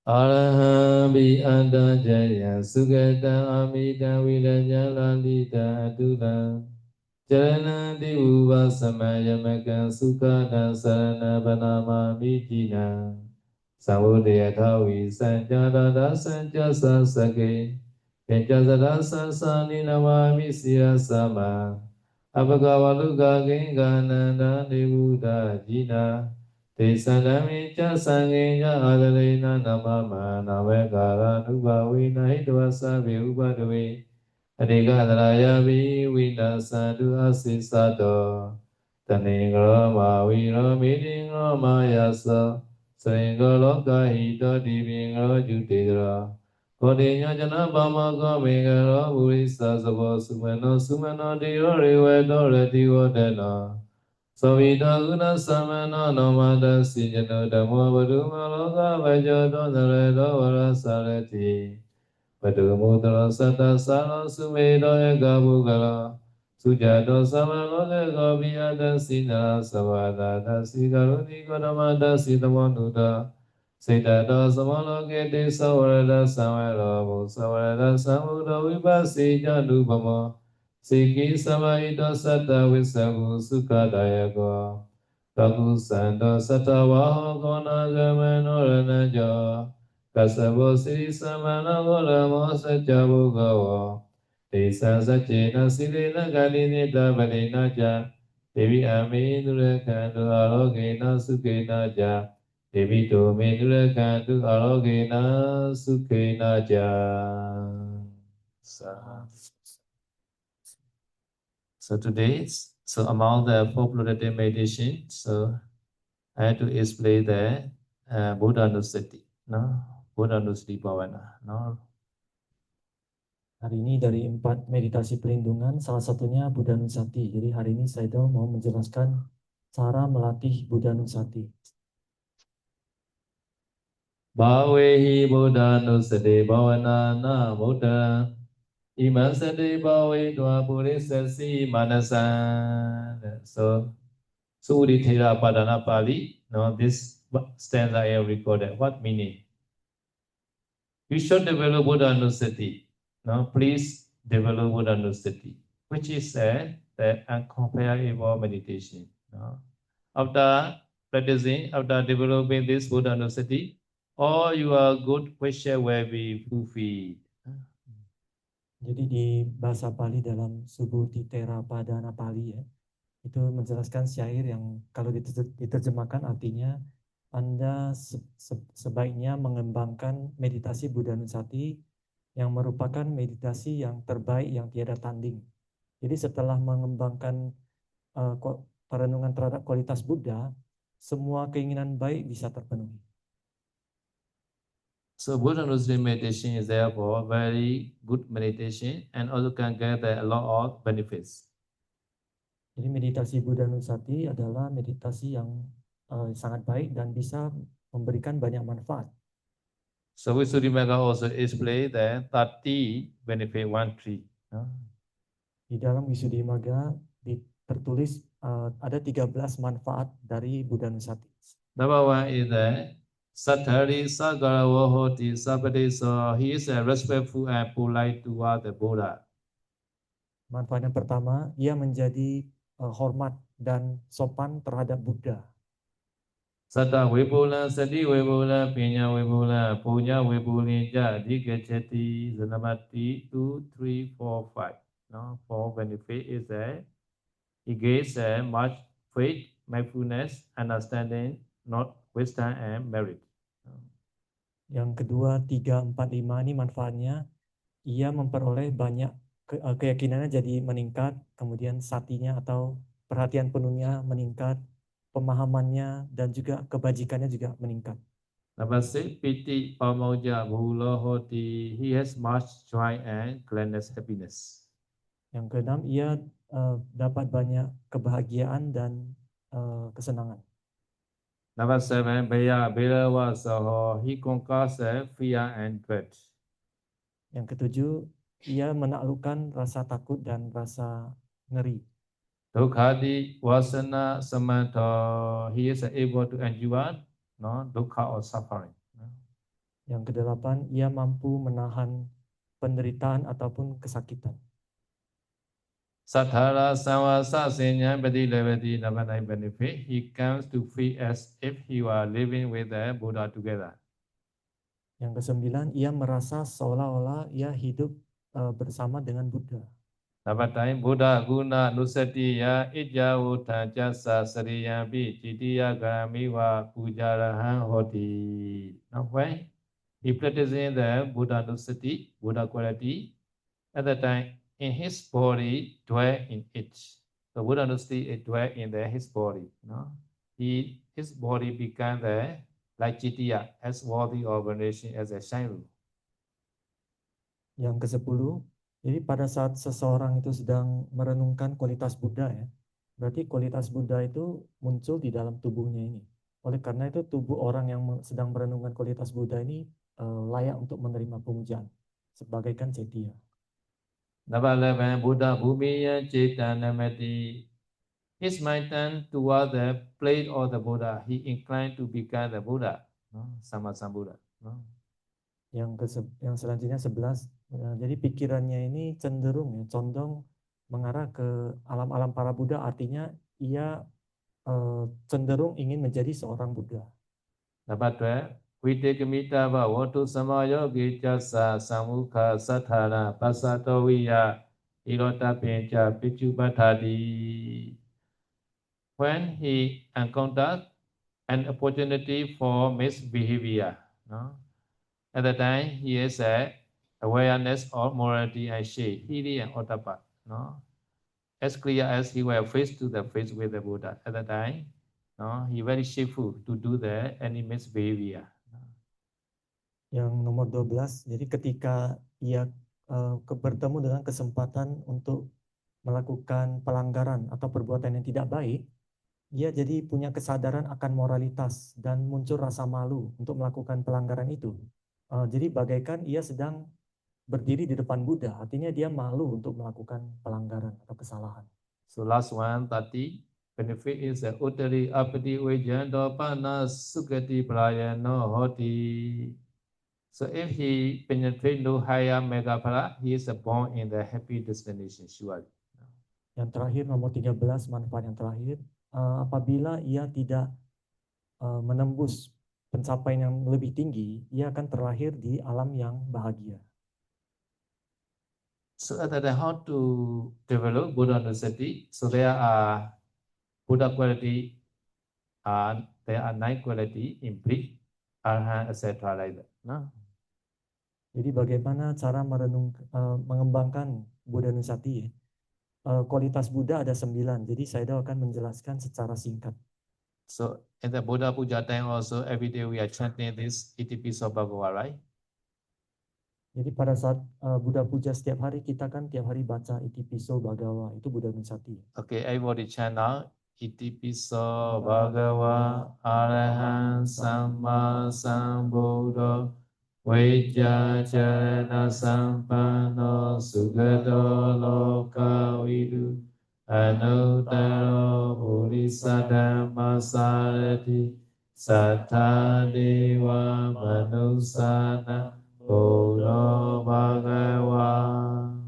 Arahambi anda jaya sugata amida vidanya lalita adula Jarana diuva samaya maka sukana sarana banama mijina Samudaya thawi sanjara sanjasa sake Kenjasara sasani namami siya sama Apagavaluka gengananda devuda jina Tesanami cha sangeya adalena namama navekara nubhavina hidvasa vyubhadve Adhigadaraya vinasadu asisato Taningro viro midingro mayasa Saringro kahito divingro jutidra Kodinya jana bama kamingro burisa sabo sumeno diyo riwe dore diyo dena Savita guna samana namada sijano dhamma vaduma loka vajoto naredo varasarati Padumutra sata sala sumedo eka bukala Sujato samaloke kabiyata sina savada dasi karuni kodamada sitamonuta Sitato samaloke te savarada samalo musavarada samudo vipasi jadupamo Siki samaito sata visavu sukadayako Taku santa sata vaho kona gamano ranajo Kasabo siri samana gola mosa jabu gawa. Desa sacena silena galini dabalina ja. Devi aminura kandu alogena sukena ja. Devi dominura kandu alogena sukena ja. So today, so among the popular meditation, so I had to explain the Buddha Nusati, no? Buddha Nusati Bhavana, no? Hari ini dari 4 meditasi perlindungan, salah satunya Buddha Nusati. Jadi hari ini saya mau menjelaskan cara melatih Buddha Nusati. Bhavehi Buddha Nusati Bhavana na Buddha Imasati Bhave Dwa Purisasi Manasan. So, Sudhira Padana Pali, no, this stanza I have recorded. What meaning? You should develop Buddha Nusati. No, please develop Buddha Nusati, which is the uncomparable meditation. No? After practicing, after developing this Buddha Nusati, all your good wishes will be fulfilled. Jadi di bahasa Pali dalam Subhuti Tera Padana Pali ya, itu menjelaskan syair yang kalau diterjemahkan artinya Anda sebaiknya mengembangkan meditasi Buddha Nusati yang merupakan meditasi yang terbaik yang tiada tanding. Jadi setelah mengembangkan perenungan terhadap kualitas Buddha, semua keinginan baik bisa terpenuhi. So Buddha Nusati meditation is therefore very good meditation and also can get a lot of benefits. Jadi meditasi Buddha Nusati adalah meditasi yang sangat baik dan bisa memberikan banyak manfaat. So Visuddhimagga also explain that 30 benefit one tree. Di dalam Visuddhimagga tertulis ada 13 manfaat dari Buddha Nusati. Number one is that Sattari Sagara Vahoti Sabade, so he is respectful and polite toward the Buddha. Manfaat yang pertama, ia menjadi hormat dan sopan terhadap Buddha. Satta Vibula, Sati Vibula, Pinya Vibula, Punya Vibulija, Dikachati, Zanamati, 2, 3, 4, 5. No, 4 benefit is that he gives much faith, mindfulness, understanding, not wisdom and merit. Yang kedua, 3, 4, 5 ini manfaatnya, ia memperoleh banyak keyakinannya jadi meningkat, kemudian satinya atau perhatian penuhnya meningkat, pemahamannya dan juga kebajikannya juga meningkat. Number 6, Piti Pamoja Bhulohoti, he has much joy and gladness, happiness. Yang keenam, ia dapat banyak kebahagiaan dan kesenangan. Number 7, Bhaya Bhirawa Saho, he conquers fear and dread. Yang ketujuh, ia menaklukkan rasa takut dan rasa ngeri. Dukkhaди Vasana Samanto, he is able to endure no dukkha or suffering. Yang kedelapan, ia mampu menahan penderitaan ataupun kesakitan. Sathara samvasa sinya pati levati napanai benefit. He comes to feel as if he were living with the Buddha together. Yang kesembilan, ia merasa seolah-olah ia hidup bersama dengan Buddha. Napatai Buddha guna nusatiya ijja uta jasa sariyampi jitiya garamiwa pujarahan hoti. Now when he practicing the Buddha nusati, Buddha quality, at the time in his body dwell in it. The Buddha nusati it dwell in his body. No? His body became like jitiya as worthy of veneration as a shine. Yang ke-10, jadi pada saat seseorang itu sedang merenungkan kualitas Buddha ya, berarti kualitas Buddha itu muncul di dalam tubuhnya ini. Oleh karena itu tubuh orang yang sedang merenungkan kualitas Buddha ini layak untuk menerima pemujaan sebagaikan cetiya. Number 11, Buddha Bhumiya Cetanamati. His mind turned toward the plate of the Buddha. He inclined to become the Buddha, no? Sama Sambuddha. No? Yang selanjutnya 11, jadi pikirannya ini cenderung ya, condong mengarah ke alam-alam para Buddha, artinya ia cenderung ingin menjadi seorang Buddha. Number 12, Vitekimita Bhavotu Samayogi Jasa Samukha Sathana Pasatoviya Ilota Pincha Pichupatadi. When he encountered an opportunity for misbehavior, no? At the time, he has awareness of morality and shade, hiri and ottappa, no? As clear as he were face to the face with the Buddha. At the time, no? He very shameful to do the any misbehavior. Yang nomor 12, jadi ketika ia bertemu dengan kesempatan untuk melakukan pelanggaran atau perbuatan yang tidak baik, ia jadi punya kesadaran akan moralitas dan muncul rasa malu untuk melakukan pelanggaran itu. Jadi bagaikan ia sedang berdiri di depan Buddha, artinya dia malu untuk melakukan pelanggaran atau kesalahan. So last one, tati, benefit is uttari apati vijayanta panna sukati prayano hoti. So if he penetrate no higher mega phala, he is born in the happy destination, surely. Yang terakhir, nomor 13, manfaat yang terakhir, apabila ia tidak menembus pencapaian yang lebih tinggi, ia akan terlahir di alam yang bahagia. So at that how to develop Buddha Nusati? So there are Buddha quality, there are 9 quality in brief, Arhan, etc. like that. No? Jadi bagaimana cara mengembangkan Buddha Nusati? Kualitas Buddha ada 9, jadi saya akan menjelaskan secara singkat. So in the Buddha Puja time also, every day we are chanting this Itipiso Bhagava, right? Jadi pada saat Buddha Puja setiap hari, kita kan tiap hari baca Itipiso Bhagava, itu Buddha Nusati. Okay, everybody chant now. Itipiso Bhagava Arahan Samma Sambuddho Vijjacana Sampanno Sugato Lokavidu Anuttaro Bodhisattva Sarati Sattha Deva Manusana Buddho Bhagava.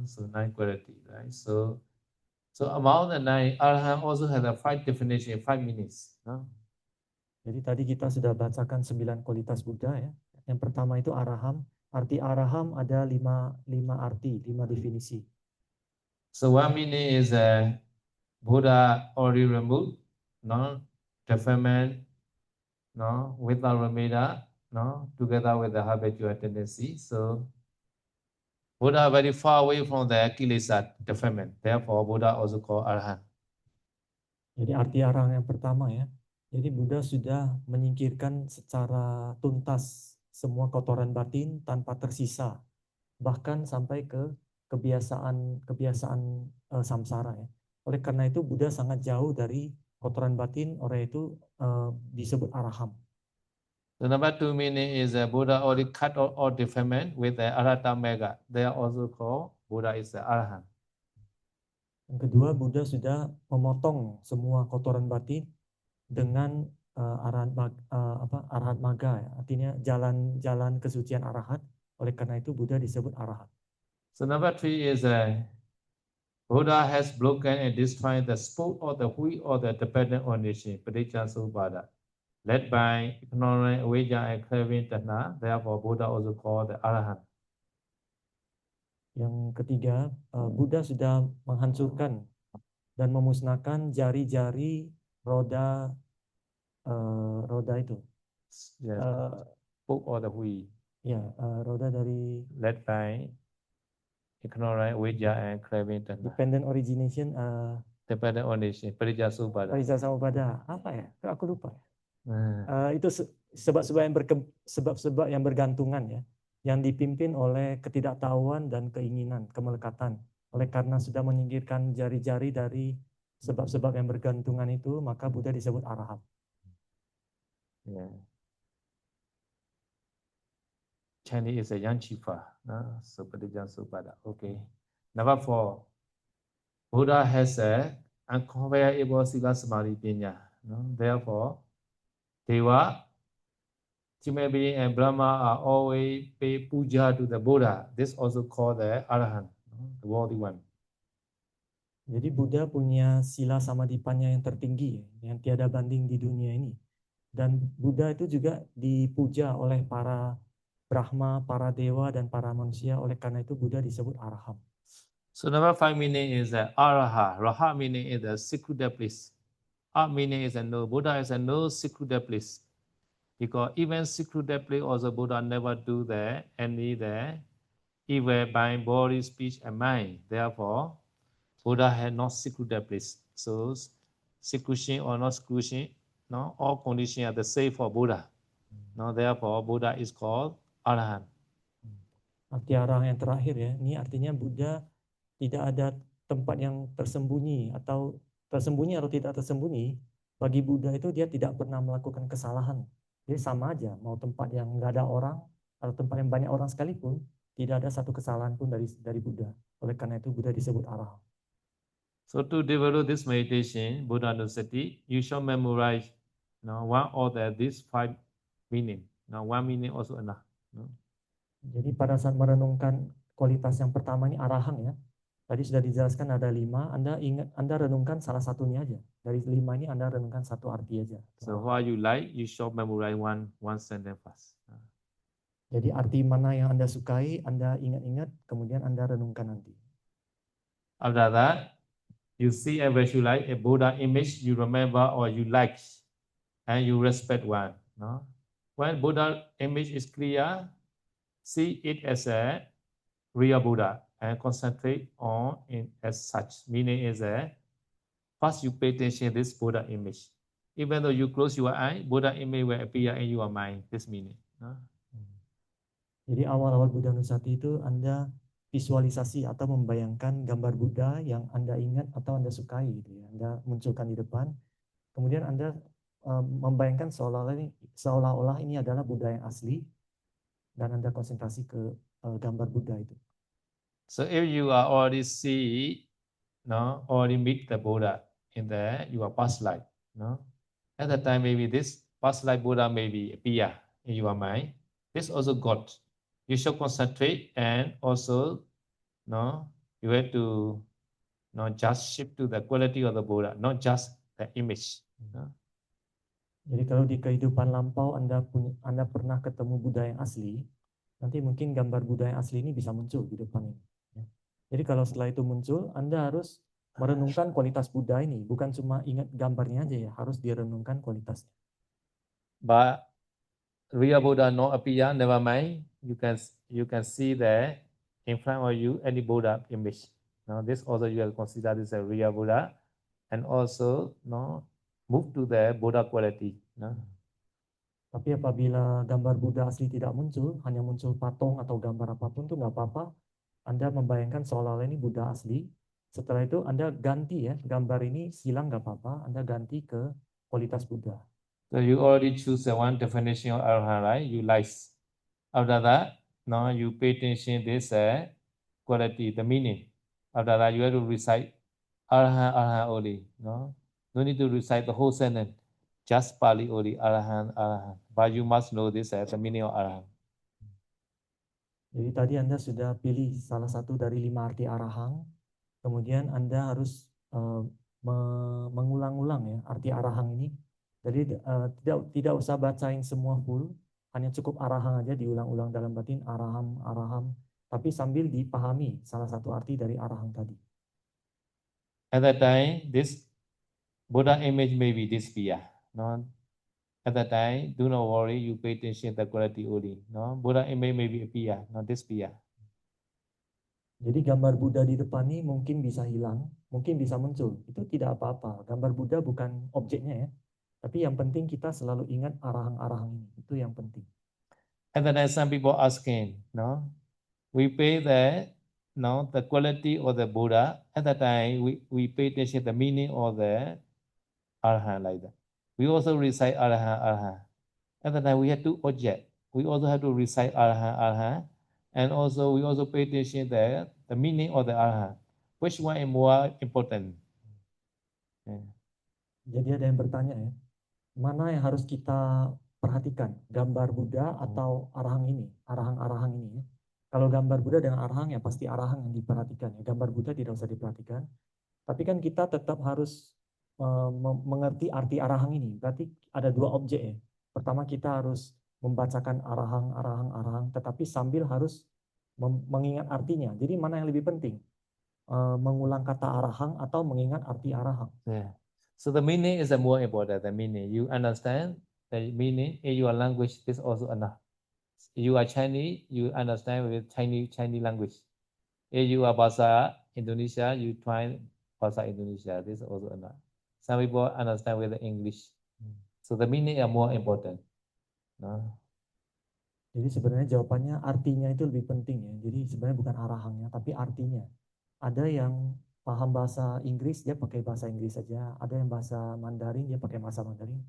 So 9 quality, right? So among the 9, Arahant also has a 5 definition, 5 meanings. No? Jadi tadi kita sudah bacakan 9 kualitas Buddha ya. Yang pertama itu Araham. Arti Araham ada 5 arti, 5 definisi. So one meaning is Buddha already removed, no, defilement, no, without remeda, no, together with the habitual tendency. So Buddha very far away from the kilesa, defilement. Therefore, Buddha also called Arahant. Jadi arti Araham yang pertama ya. Jadi Buddha sudah menyingkirkan secara tuntas semua kotoran batin tanpa tersisa, bahkan sampai ke kebiasaan samsara ya. Oleh karena itu Buddha sangat jauh dari kotoran batin, oleh itu disebut Araham. The number 2 meaning is Buddha already cut all defilement with the Arhata Mega. They are also called Buddha is the Arahant. Yang kedua, Buddha sudah memotong semua kotoran batin dengan arahat maga ya. Artinya jalan kesucian arahat. Oleh karena itu Buddha disebut arahat. So number 3 is Buddha has broken and destroyed the sport or the wheel or the dependent on nation, Paticcasamuppada, led by ignorant avijja and craving tanha. Therefore, Buddha also called the Arahant. Yang ketiga, Buddha sudah menghancurkan dan memusnahkan jari-jari roda itu. Yes, spoke or the wheel. Ya, roda dari Led by ignorant avijja and craving tanha. dependent origination, Dependent on nation, Paticcasamuppada. Parijjasamuppada. Apa ya? Aku lupa. Itu sebab-sebab yang bergantungan ya, yang dipimpin oleh ketidaktahuan dan keinginan, kemelekatan. Oleh karena sudah menyingkirkan jari-jari dari sebab-sebab yang bergantungan itu, maka Buddha disebut arahat. Yeah. Chinese is a Yanchifa, so Paticcasamuppada. Okay. Number 4, Buddha has a uncomparable Sila Samadhi Pinya. Therefore, Deva, human being and Brahma are always pay puja to the Buddha. This also called the Arahant, the worthy one. Jadi Buddha punya sila samadhipanya yang tertinggi, yang tiada banding di dunia ini. Dan Buddha itu juga dipuja oleh para Brahma, para dewa, dan para manusia. Oleh karena itu Buddha disebut arahant. So number 5 meaning is Araha. Raha meaning is the secluded place. Ar meaning is a no. Buddha is a no secluded place. Because even secluded place also Buddha never do any evil by body, speech, and mind. Therefore, Buddha had not secluded place. So seclusion or not seclusion, all conditions are the same for Buddha. Therefore, Buddha is called Arahant. Arti arahant yang terakhir ya, ini artinya Buddha tidak ada tempat yang tersembunyi atau tidak tersembunyi. Bagi Buddha itu dia tidak pernah melakukan kesalahan. Jadi sama aja, mau tempat yang nggak ada orang atau tempat yang banyak orang sekalipun, tidak ada satu kesalahan pun dari Buddha. Oleh karena itu Buddha disebut arahant. So to develop this meditation, Buddha Nusati, you should memorize one of these 5 meaning. Now one meaning also enough. Jadi pada saat merenungkan kualitas yang pertama ini arahan ya. Tadi sudah dijelaskan ada 5, Anda renungkan salah satunya aja. Dari 5 ini Anda renungkan satu arti aja. So what you like, you should memorize one sentence first. Jadi arti mana yang Anda sukai, Anda ingat-ingat, kemudian Anda renungkan nanti. After that, you see and visualize a Buddha image you remember or you like, and you respect one. When Buddha image is clear, see it as a real Buddha and concentrate on it as such. Meaning is first you pay attention to this Buddha image. Even though you close your eye, Buddha image will appear in your mind. This meaning. Jadi awal-awal Buddha Nusati itu Anda visualisasi atau membayangkan gambar Buddha yang Anda ingat atau Anda sukai gitu ya. Anda munculkan di depan. Kemudian Anda membayangkan seolah-olah ini adalah Buddha yang asli dan Anda konsentrasi ke gambar Buddha itu. So if you are already already meet the Buddha in your past life, at that time maybe this past life Buddha maybe appear in your mind. This also God. You should concentrate and also, you have to just shift to the quality of the Buddha, not just the image. Jadi kalau di kehidupan lampau Anda pernah ketemu Buddha yang asli, nanti mungkin gambar Buddha yang asli ini bisa muncul di depan ini. Jadi kalau setelah itu muncul, Anda harus merenungkan kualitas Buddha ini, bukan cuma ingat gambarnya aja ya, harus direnungkan kualitasnya. But real Buddha no appear, never mind. You can see there in front of you any Buddha image. Now this also you will consider this a real Buddha, and also move to the Buddha quality. Tapi apabila gambar Buddha asli tidak muncul, hanya muncul patung atau gambar apapun itu nggak apa-apa. Anda membayangkan seolah-olah ini Buddha asli. Setelah itu Anda ganti ya, gambar ini silang nggak apa-apa. Anda ganti ke kualitas Buddha. So you already choose one definition of Arahant, right? You like. After that, you pay attention this quality, the meaning. After that, you have to recite Arahant, Arahant only. No need to recite the whole sentence. just Pali only, Arahant, Arahant. But you must know this as the meaning of Arahant. Jadi tadi Anda sudah pilih salah satu dari 5 arti arahang, kemudian Anda harus mengulang-ulang ya arti arahang ini. Jadi tidak usah bacain semua full, hanya cukup arahang aja diulang-ulang dalam batin araham, araham, tapi sambil dipahami salah satu arti dari arahang tadi. At that time, this Buddha image may be disappear. No? At that time, do not worry, you pay attention to the quality only. No? Buddha image may be appear, not disappear. Jadi gambar Buddha di depan ini mungkin bisa hilang, mungkin bisa muncul. Itu tidak apa-apa. Gambar Buddha bukan objeknya ya. Tapi yang penting kita selalu ingat arahang-arahang ini. Itu yang penting. At that time, some people asking, no? We pay the quality of the Buddha. At that time, we pay attention to the meaning of the Arahant like that. We also recite Arahant, Arahant. At that time, we had two objects. We also have to recite Arahant, Arahant. And also, we also pay attention to the meaning of the Arahant. Which one is more important? Jadi ada yang bertanya ya, mana yang harus kita perhatikan? Gambar Buddha atau arahang ini? Arahang-arahang ini ya. Kalau gambar Buddha dengan arahang ya pasti arahang yang diperhatikan ya. Gambar Buddha tidak usah diperhatikan. Tapi kan kita tetap harus mengerti arti arahang ini. Berarti ada dua objek ya. Pertama kita harus membacakan arahang, arahang, arahang, tetapi sambil harus mengingat artinya. Jadi mana yang lebih penting? Mengulang kata arahang atau mengingat arti arahang? Yeah. So the meaning is the more important. The meaning you understand the meaning in your language is also enough. You are Chinese, you understand with Chinese language. If you are Bahasa Indonesia, you try Bahasa Indonesia. This is also enough. Some people understand with the English. So the meaning are more important. No? Jadi sebenarnya jawabannya artinya itu lebih penting ya. Jadi sebenarnya bukan arahangnya, tapi artinya. Ada yang paham bahasa Inggris, dia pakai bahasa Inggris saja. Ada yang bahasa Mandarin, dia pakai bahasa Mandarin.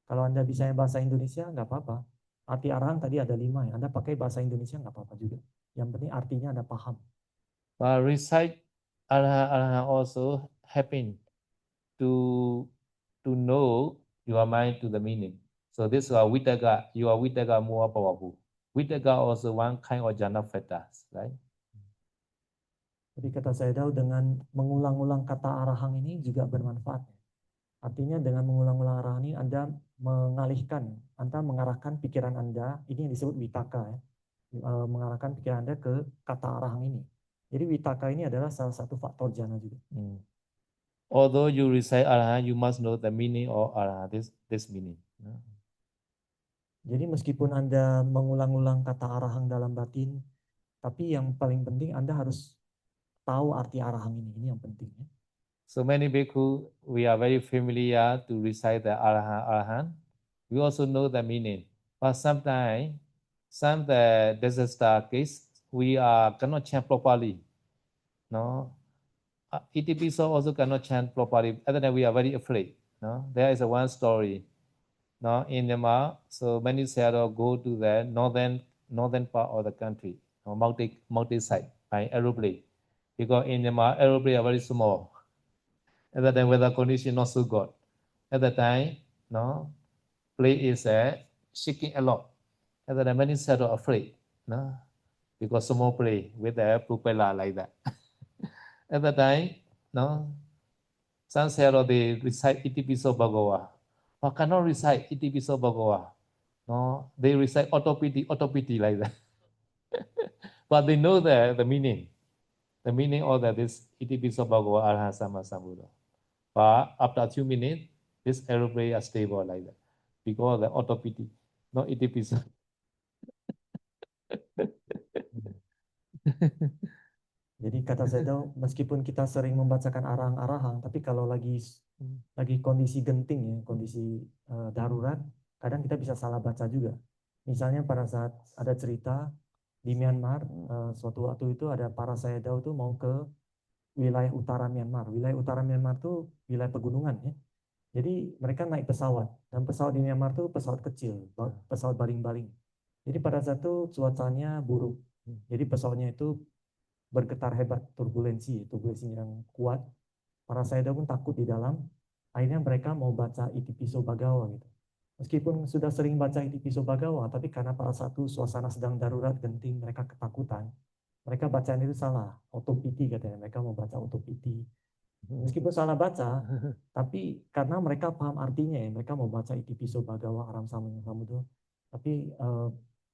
Kalau Anda bisa bahasa Indonesia, nggak apa-apa. Arti arahang tadi ada 5 ya. Anda pakai bahasa Indonesia nggak apa-apa juga. Yang penting artinya Anda paham. But recite arahang also helping to know your mind to the meaning. So this is Vitaka. Your Vitaka more powerful. Vitaka also one kind of jhana factors, right? Jadi kata saya tahu dengan mengulang-ulang kata arahang ini juga bermanfaat. Artinya dengan mengulang-ulang arahang ini Anda mengarahkan pikiran Anda, ini yang disebut vitaka ya, mengarahkan pikiran Anda ke kata arahang ini. Jadi vitaka ini adalah salah satu faktor jhana juga. Although you recite arahang, you must know the meaning of arahang, this meaning. Jadi meskipun Anda mengulang-ulang kata arahang dalam batin, tapi yang paling penting Anda harus tahu arti arahang ini yang penting. Ya. So many bhikkhu, we are very familiar to recite the arahant. We also know the meaning. But sometimes, the disaster case, we cannot chant properly. No, Itipiso also cannot chant properly. At that time, we are very afraid. No, there is one story. No, in Myanmar, so many sailors go to the northern part of the country, mountain side by aeroplane, because in Myanmar, aeroplane are very small. At that time, weather condition not so good. At that time, no, plane is shaking a lot. At that time, many sailors afraid, no, because small plane with a propeller like that. At that time, no, some sailors they recite Itipiso Bhagawa. But cannot recite Itipiso Bhagawa. No, they recite autopity like that. But they know the meaning. The meaning of that is Itipiso Bhagawa Arahant Sama Sambuddha. But after a few minutes, this aeroplane is stable like that. Because the autopity, not Itipiso. Jadi kata saya tahu, meskipun kita sering membacakan arahang-arahang, tapi kalau lagi kondisi genting ya, kondisi darurat, kadang kita bisa salah baca juga. Misalnya pada saat ada cerita di Myanmar, suatu waktu itu ada para sayadaw tuh mau ke wilayah utara Myanmar. Wilayah utara Myanmar tuh wilayah pegunungan ya. Jadi mereka naik pesawat, dan pesawat di Myanmar tuh pesawat kecil, pesawat baling-baling. Jadi pada saat itu cuacanya buruk. Jadi pesawatnya itu bergetar hebat, turbulensi yang kuat. Para sayadaw pun takut di dalam. Akhirnya mereka mau baca Itipiso Bhagawa gitu. Meskipun sudah sering baca Itipiso Bhagawa, tapi karena pada satu suasana sedang darurat, genting, mereka ketakutan. Mereka bacaan itu salah, otopiti katanya. Mereka mau baca otopiti. Meskipun salah baca, tapi karena mereka paham artinya ya, mereka mau baca Itipiso Bhagawa Aram Samudra. Tapi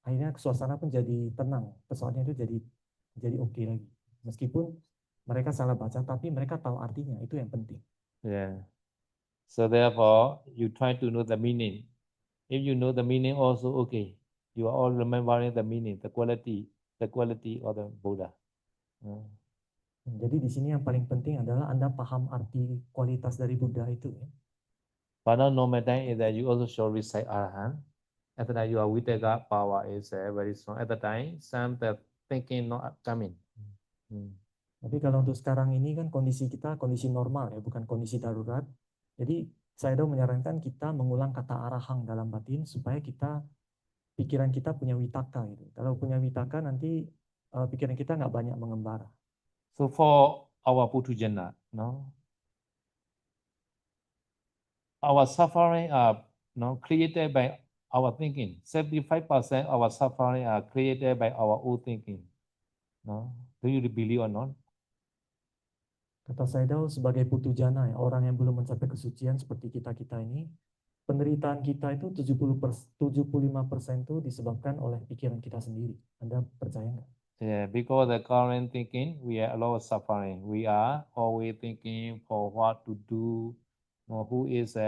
akhirnya suasana pun jadi tenang, pesawatnya itu jadi oke lagi. Meskipun mereka salah baca, tapi mereka tahu artinya, itu yang penting. Yeah. So therefore, you try to know the meaning. If you know the meaning also, okay. You are all remembering the meaning, the quality of the Buddha. Jadi di sini yang paling penting adalah Anda paham arti kualitas dari Buddha itu ya. But not normal time is that you also should recite Arahant. At the time you are Vitaka power is very strong. At the time, some the thinking not coming. Tapi kalau untuk sekarang ini kan kondisi kita kondisi normal ya, bukan kondisi darurat. Jadi saya menyarankan kita mengulang kata arahang dalam batin supaya pikiran kita punya witaka gitu. Kalau punya witaka nanti pikiran kita nggak banyak mengembara. So for our Putujana, no, our suffering are created by our thinking. 75% of our suffering are created by our own thinking. No, do you believe or not? Kata Sayadaw sebagai putujana ya, orang yang belum mencapai kesucian seperti kita-kita ini, penderitaan kita itu 75% itu disebabkan oleh pikiran kita sendiri. Anda percaya nggak? Yeah, because the current thinking, we are a lot of suffering. We are always thinking for what to do, who is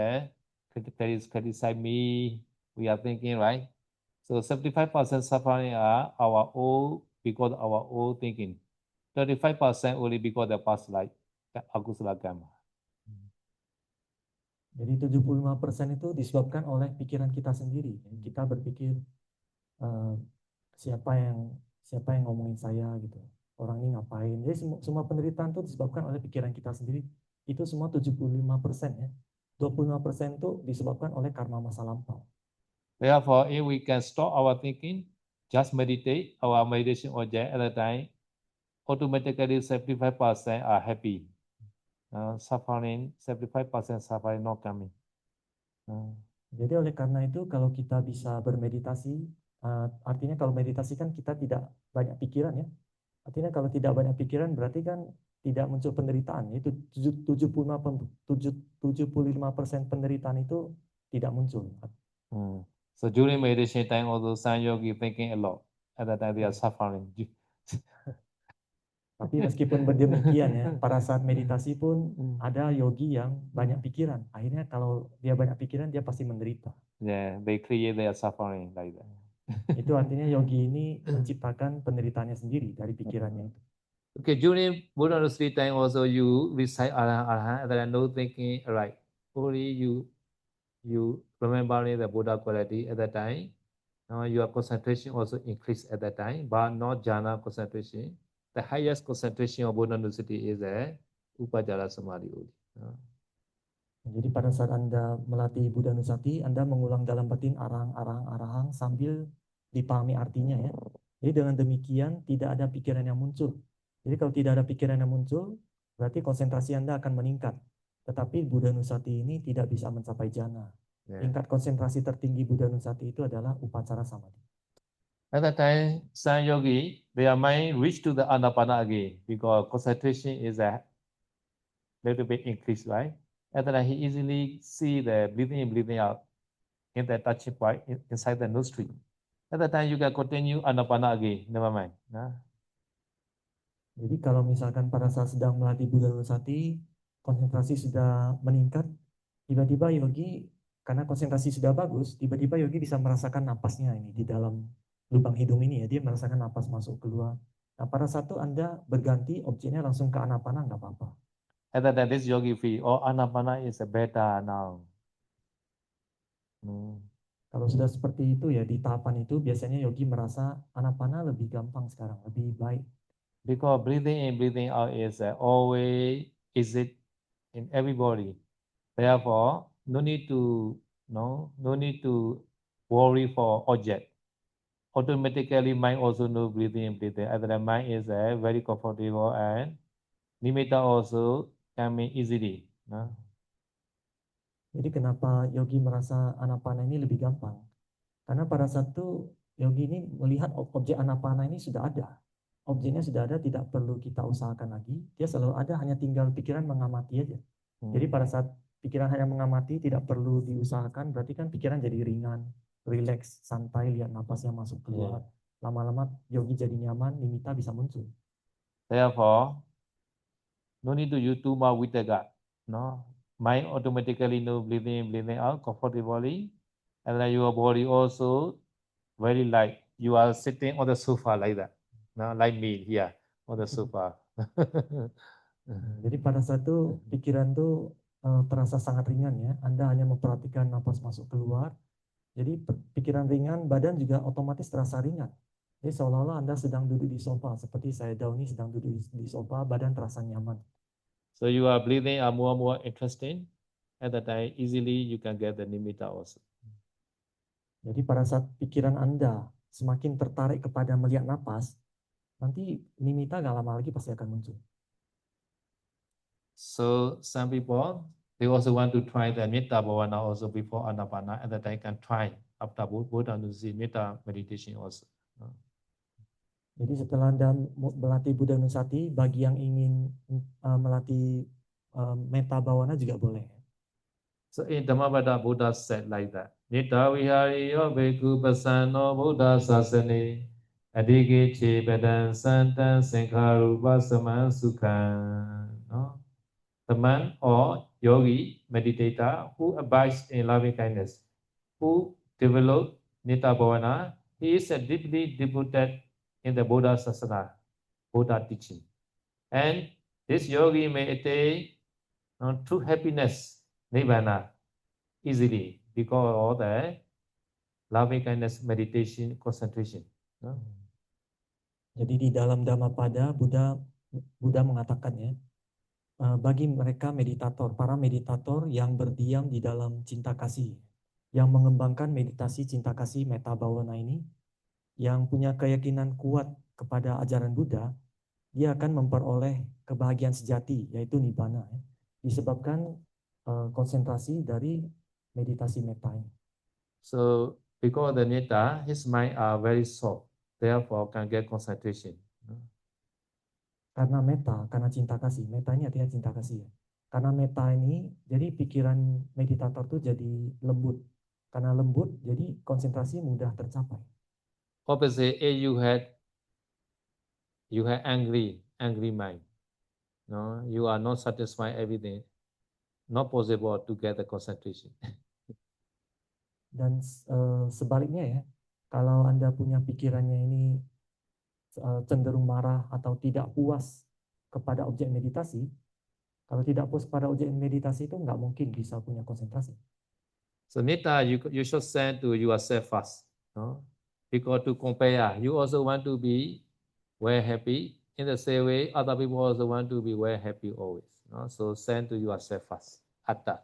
criticize me. We are thinking, right? So 75% suffering are our own because of our own thinking. 35% only because of the past life, akusala karma. Jadi 75% itu disebabkan oleh pikiran kita sendiri. Kita berpikir siapa yang ngomongin saya gitu. Orang ini ngapain. Jadi semua penderitaan itu disebabkan oleh pikiran kita sendiri. Itu semua 75% ya. 25% itu disebabkan oleh karma masa lampau. Therefore, if we can stop our thinking, just meditate, our meditation object at the time, automatically 75% are happy. Suffering, 75% suffering not coming. Jadi oleh karena itu kalau kita bisa bermeditasi, artinya kalau meditasi kan kita tidak banyak pikiran ya. Artinya kalau tidak banyak pikiran berarti kan tidak muncul penderitaan. Itu 75% penderitaan itu tidak muncul. So during meditation time, although some yogi thinking a lot, at that time they are suffering. Tapi meskipun demikian ya, pada saat meditasi pun ada yogi yang banyak pikiran. Akhirnya kalau dia banyak pikiran, dia pasti menderita. Yeah, they create their suffering like that. Itu artinya yogi ini menciptakan penderitaannya sendiri dari pikirannya itu. Okay, during Buddha Nusri time also you recite Arahant, at that time no thinking right. Only you remembering the Buddha quality at that time. Your concentration also increase at that time, but not jhana concentration. The highest concentration of Buddha Nusri is Upajjhara Samadhi. Jadi pada saat Anda melatih Buddha Nusati, Anda mengulang dalam batin arahang sambil dipahami artinya ya. Jadi dengan demikian tidak ada pikiran yang muncul. Jadi kalau tidak ada pikiran yang muncul, berarti konsentrasi Anda akan meningkat. Tetapi Buddha Nusati ini tidak bisa mencapai jhana. Tingkat konsentrasi tertinggi Buddha Nusati itu adalah upacara samadhi. At that time, some yogi, their mind reach to the anapana again because concentration is a little bit increased, right? At that time, he easily see the breathing in, breathing out in the touching point inside the nostril. At that time, you can continue anapana again, never mind. Jadi kalau misalkan pada saat sedang melatih Buddha Nusati, konsentrasi sudah meningkat, tiba-tiba yogi, karena konsentrasi sudah bagus, tiba-tiba yogi bisa merasakan napasnya ini di dalam lubang hidung ini ya, dia merasakan napas masuk keluar. Nah pada saat itu Anda berganti objeknya langsung ke anapana, nggak apa-apa. At that time, this yogi feel, oh, anapana is a better now. Kalau sudah seperti itu ya, di tahapan itu biasanya yogi merasa anapana lebih gampang sekarang, lebih baik. Because breathing in, breathing out is always easy in everybody. Therefore, no need to worry for object. Automatically, mind also know breathing in, breathing. As the mind is very comfortable and nimitta also coming easily. Jadi kenapa yogi merasa anapana ini lebih gampang? Karena pada saat itu yogi ini melihat objek anapana ini sudah ada. Objeknya sudah ada, tidak perlu kita usahakan lagi. Dia selalu ada, hanya tinggal pikiran mengamati aja. Jadi pada saat pikiran hanya mengamati, tidak perlu diusahakan, berarti kan pikiran jadi ringan, rileks, santai, lihat napasnya masuk keluar. Lama-lama yogi jadi nyaman, nimitta bisa muncul. Therefore, no need to use too much vitaka. No, mind automatically know breathing out comfortably, and then your body also very light. You are sitting on the sofa like that. No, like me here on the sofa. Jadi pada saat itu pikiran tuh terasa sangat ringan ya. Anda hanya memperhatikan napas masuk keluar. Jadi pikiran ringan, badan juga otomatis terasa ringan. Jadi seolah-olah Anda sedang duduk di sofa, seperti saya Dauni sedang duduk di sofa, badan terasa nyaman. So you are breathing are more interesting. At that time, easily you can get the nimitta also. Jadi pada saat pikiran Anda semakin tertarik kepada melihat napas, nanti nimitta gak lama lagi pasti akan muncul. So some people, they also want to try the Metta Bhavana also before Anapana, and that they can try after Buddha Nussi Metta meditation also. Jadi setelah Anda melatih Buddha Nusati, bagi yang ingin melatih Metta Bhavana juga boleh. So in Dhammavada, Buddha said like that. Nita vihariyo bhikkhu pasanno Buddha sasane adhike che padan santan sankharupa saman sukhan. No? The man or yogi meditator who abides in loving kindness, who develop Nita Bhavana, he is deeply devoted in the Buddha Sasana, Buddha teaching. And this yogi may attain true happiness, Nibbana, easily because of the loving kindness meditation concentration. Jadi di dalam Dhammapada Buddha mengatakan ya, bagi mereka meditator, para meditator yang berdiam di dalam cinta kasih, yang mengembangkan meditasi cinta kasih Metta Bhavana ini, yang punya keyakinan kuat kepada ajaran Buddha, dia akan memperoleh kebahagiaan sejati, yaitu Nibbana, ya, disebabkan konsentrasi dari meditasi metta ini. So because the metta, his mind are very soft, therefore can get concentration. Karena metta, karena cinta kasih. Metta ini artinya cinta kasih ya. Karena metta ini, jadi pikiran meditator tuh jadi lembut. Karena lembut, jadi konsentrasi mudah tercapai. Opposite, if you had angry mind. No, you are not satisfied everything. Not possible to get the concentration. Dan sebaliknya ya, kalau Anda punya pikirannya ini cenderung marah atau tidak puas kepada objek meditasi, kalau tidak puas pada objek meditasi itu nggak mungkin bisa punya konsentrasi. So Nita, you should send to yourself first. No? Because to compare, you also want to be very happy. In the same way, other people also want to be very happy always. No? So send to yourself first. Atta.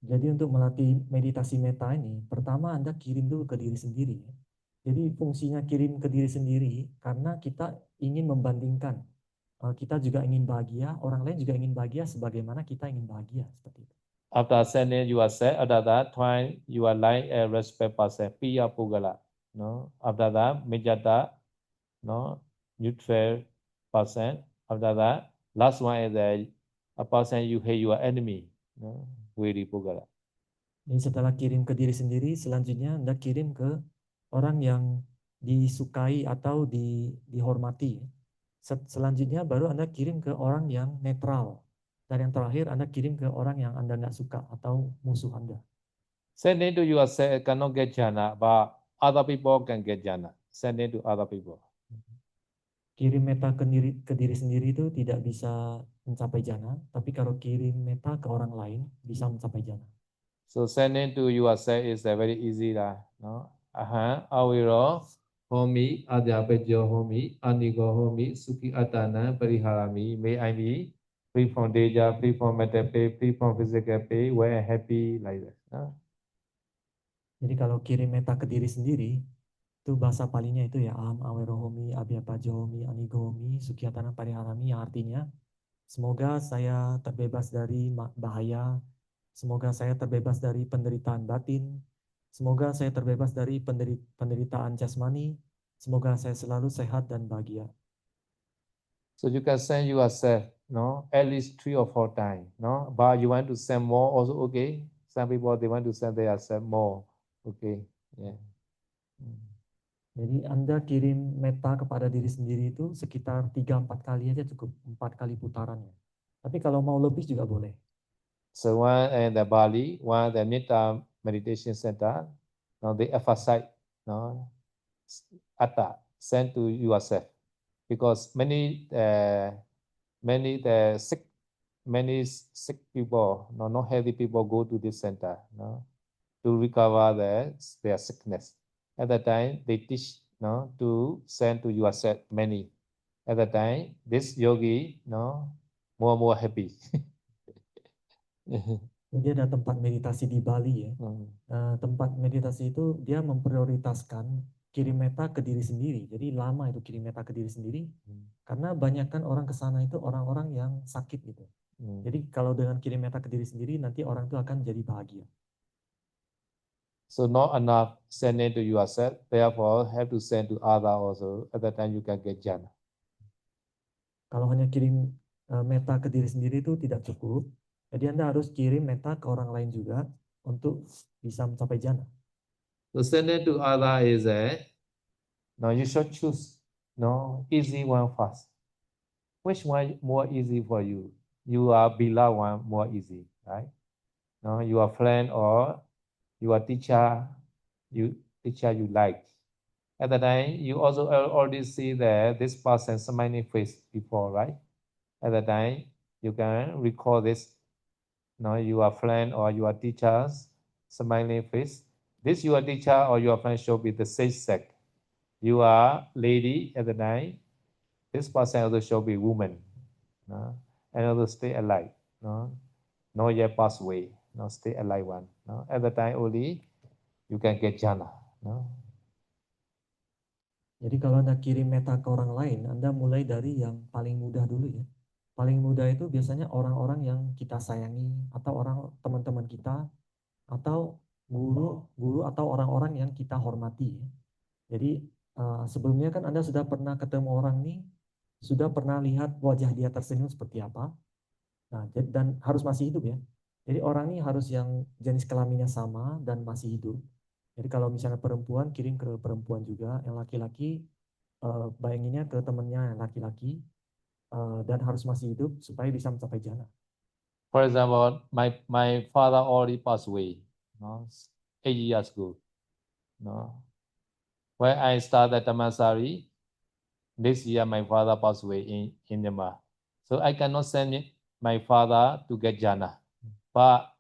Jadi untuk melatih meditasi metta ini, pertama Anda kirim dulu ke diri sendiri. Jadi fungsinya kirim ke diri sendiri karena kita ingin membandingkan. Kita juga ingin bahagia, orang lain juga ingin bahagia sebagaimana kita ingin bahagia. Seperti itu. After sending yourself, after that, try you are like a respect person, piya pugala. No? After that, mijata, no? Neutral person. After that, last one is a person you hate your enemy. No? Viri pugala. Jadi setelah kirim ke diri sendiri, selanjutnya Anda kirim ke orang yang disukai atau dihormati. Selanjutnya baru Anda kirim ke orang yang netral. Dan yang terakhir Anda kirim ke orang yang Anda nggak suka atau musuh Anda. Sending to yourself cannot get jhana, but other people can get jhana. Sending to other people. Kirim metta ke diri sendiri itu tidak bisa mencapai jhana, tapi kalau kirim metta ke orang lain bisa mencapai jhana. So sending to yourself is very easy lah, no? Awiro homi adyapajo homi anigo homi suki atana pariharami. May I be free from danger, free from mental pain, free from physical pain, well happy like that. No? Jadi kalau kirim metta ke diri sendiri, itu bahasa palinya itu ya aham awero homi abhyapajo homi anigo homi suki atana pariharami, yang artinya Semoga saya terbebas dari bahaya. Semoga saya terbebas dari penderitaan batin. Semoga saya terbebas dari penderitaan jasmani. Semoga saya selalu sehat dan bahagia. So you can send yourself, no, at least 3 or 4 times, no. But you want to send more, also okay. Some people they want to send themselves more, okay, yeah. Jadi Anda kirim meta kepada diri sendiri itu sekitar 3-4 kali aja cukup, 4 kali putarannya. Tapi kalau mau lebih juga boleh. So one in the Bali, one the Metta Meditation Center, now they emphasize, no, atta, send to yourself, because many the sick, many sick people, no, not healthy people go to this center, no, to recover their sickness. At the time, they teach, no, to send to yourself many. At the time, this yogi, no, more happy. Jadi ada tempat meditasi di Bali ya. Tempat meditasi itu dia memprioritaskan kirim meta ke diri sendiri. Jadi lama itu kirim meta ke diri sendiri. Karena banyak kan orang ke sana itu orang-orang yang sakit gitu. Jadi kalau dengan kirim meta ke diri sendiri nanti orang itu akan jadi bahagia. So not enough sending to yourself, therefore have to send to other also. At that time you can get jhana. Kalau hanya kirim meta ke diri sendiri itu tidak cukup. Jadi Anda harus kirim meta ke orang lain juga untuk bisa mencapai jhana. So sending to other is now you should choose no easy one first. Which one more easy for you? You are beloved one more easy, right? No, your friend or your teacher, you like. At the time, you also already see that this person smiling face before, right? At the time, you can recall this, no, your friend or your teacher's smiling face. This your teacher or your friend should be the same sex. You are lady at the time. This person also should be woman, no, and also stay alive, no, not yet pass away, no, stay alive one, no. At the time only you can get jhana, no. Jadi kalau Anda kirim meta ke orang lain, Anda mulai dari yang paling mudah dulu ya. Paling mudah itu biasanya orang-orang yang kita sayangi atau orang teman-teman kita atau guru atau orang-orang yang kita hormati ya. Jadi sebelumnya kan Anda sudah pernah ketemu orang nih, sudah pernah lihat wajah dia tersenyum seperti apa. Nah, dan harus masih hidup ya. Jadi orang ini harus yang jenis kelaminnya sama dan masih hidup. Jadi kalau misalnya perempuan kirim ke perempuan juga, yang laki-laki bayanginnya ke temennya yang laki-laki dan harus masih hidup supaya bisa mencapai jhana. For example, my father already passed away, no, 8 years ago, no. When I started Dhammasari, this year my father passed away in Myanmar, so I cannot send my father to get jhana, but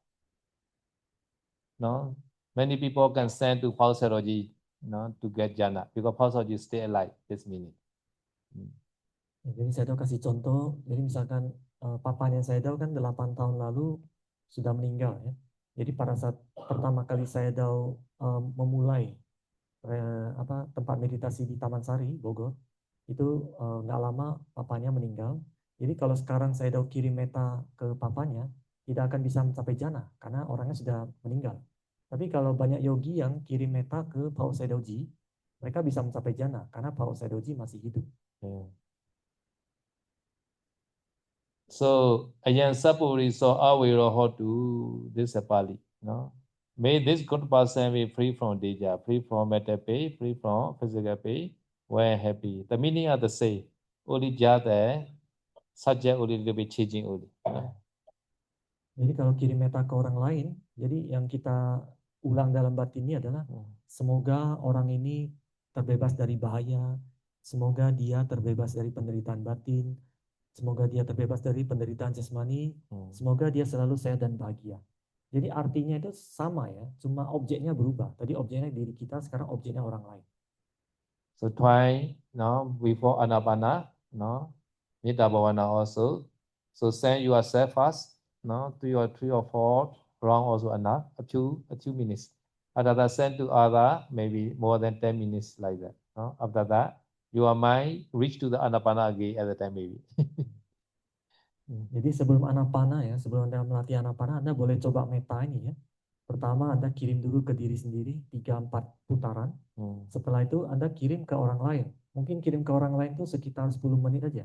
no, many people can send to Pausalogy, no, to get jhana because Pausalogy stay alive this minute. Jadi saya tahu kasih contoh, jadi misalkan papanya saya tahu kan 8 tahun lalu sudah meninggal ya. Jadi pada saat pertama kali saya tahu memulai tempat meditasi di Taman Sari, Bogor, itu nggak lama papanya meninggal. Jadi kalau sekarang saya tahu kirim meta ke papanya, tidak akan bisa mencapai jhana karena orangnya sudah meninggal. Tapi kalau banyak yogi yang kirim meta ke Pao Sayadaw-ji, mereka bisa mencapai jhana karena Pao Sayadaw-ji masih hidup. So Ayan Sapuri so Awiro Hotu, this is Pali, no? May this good person be free from danger, free from mental pain, free from physical pain, when happy. The meaning are the same. Only just the subject only little bit changing only. Jadi kalau kirim meta ke orang lain, jadi yang kita ulang dalam batin ini adalah semoga orang ini terbebas dari bahaya, semoga dia terbebas dari penderitaan batin, semoga dia terbebas dari penderitaan jasmani, semoga dia selalu sehat dan bahagia. Jadi artinya itu sama ya, cuma objeknya berubah. Tadi objeknya diri kita, sekarang objeknya orang lain. So try, no, before Anapana, no, Metta Bhavana also. So send yourself first, no, 3 or 4 round also enough, a few minutes. After that, send to other, maybe more than 10 minutes like that. No? After that, your mind reach to the Anapana again at the time maybe. Jadi sebelum anapana ya, sebelum Anda melatih anapana, Anda boleh coba meta ini ya. Pertama Anda kirim dulu ke diri sendiri 3-4 putaran. Setelah itu Anda kirim ke orang lain. Mungkin kirim ke orang lain itu sekitar 10 menit aja.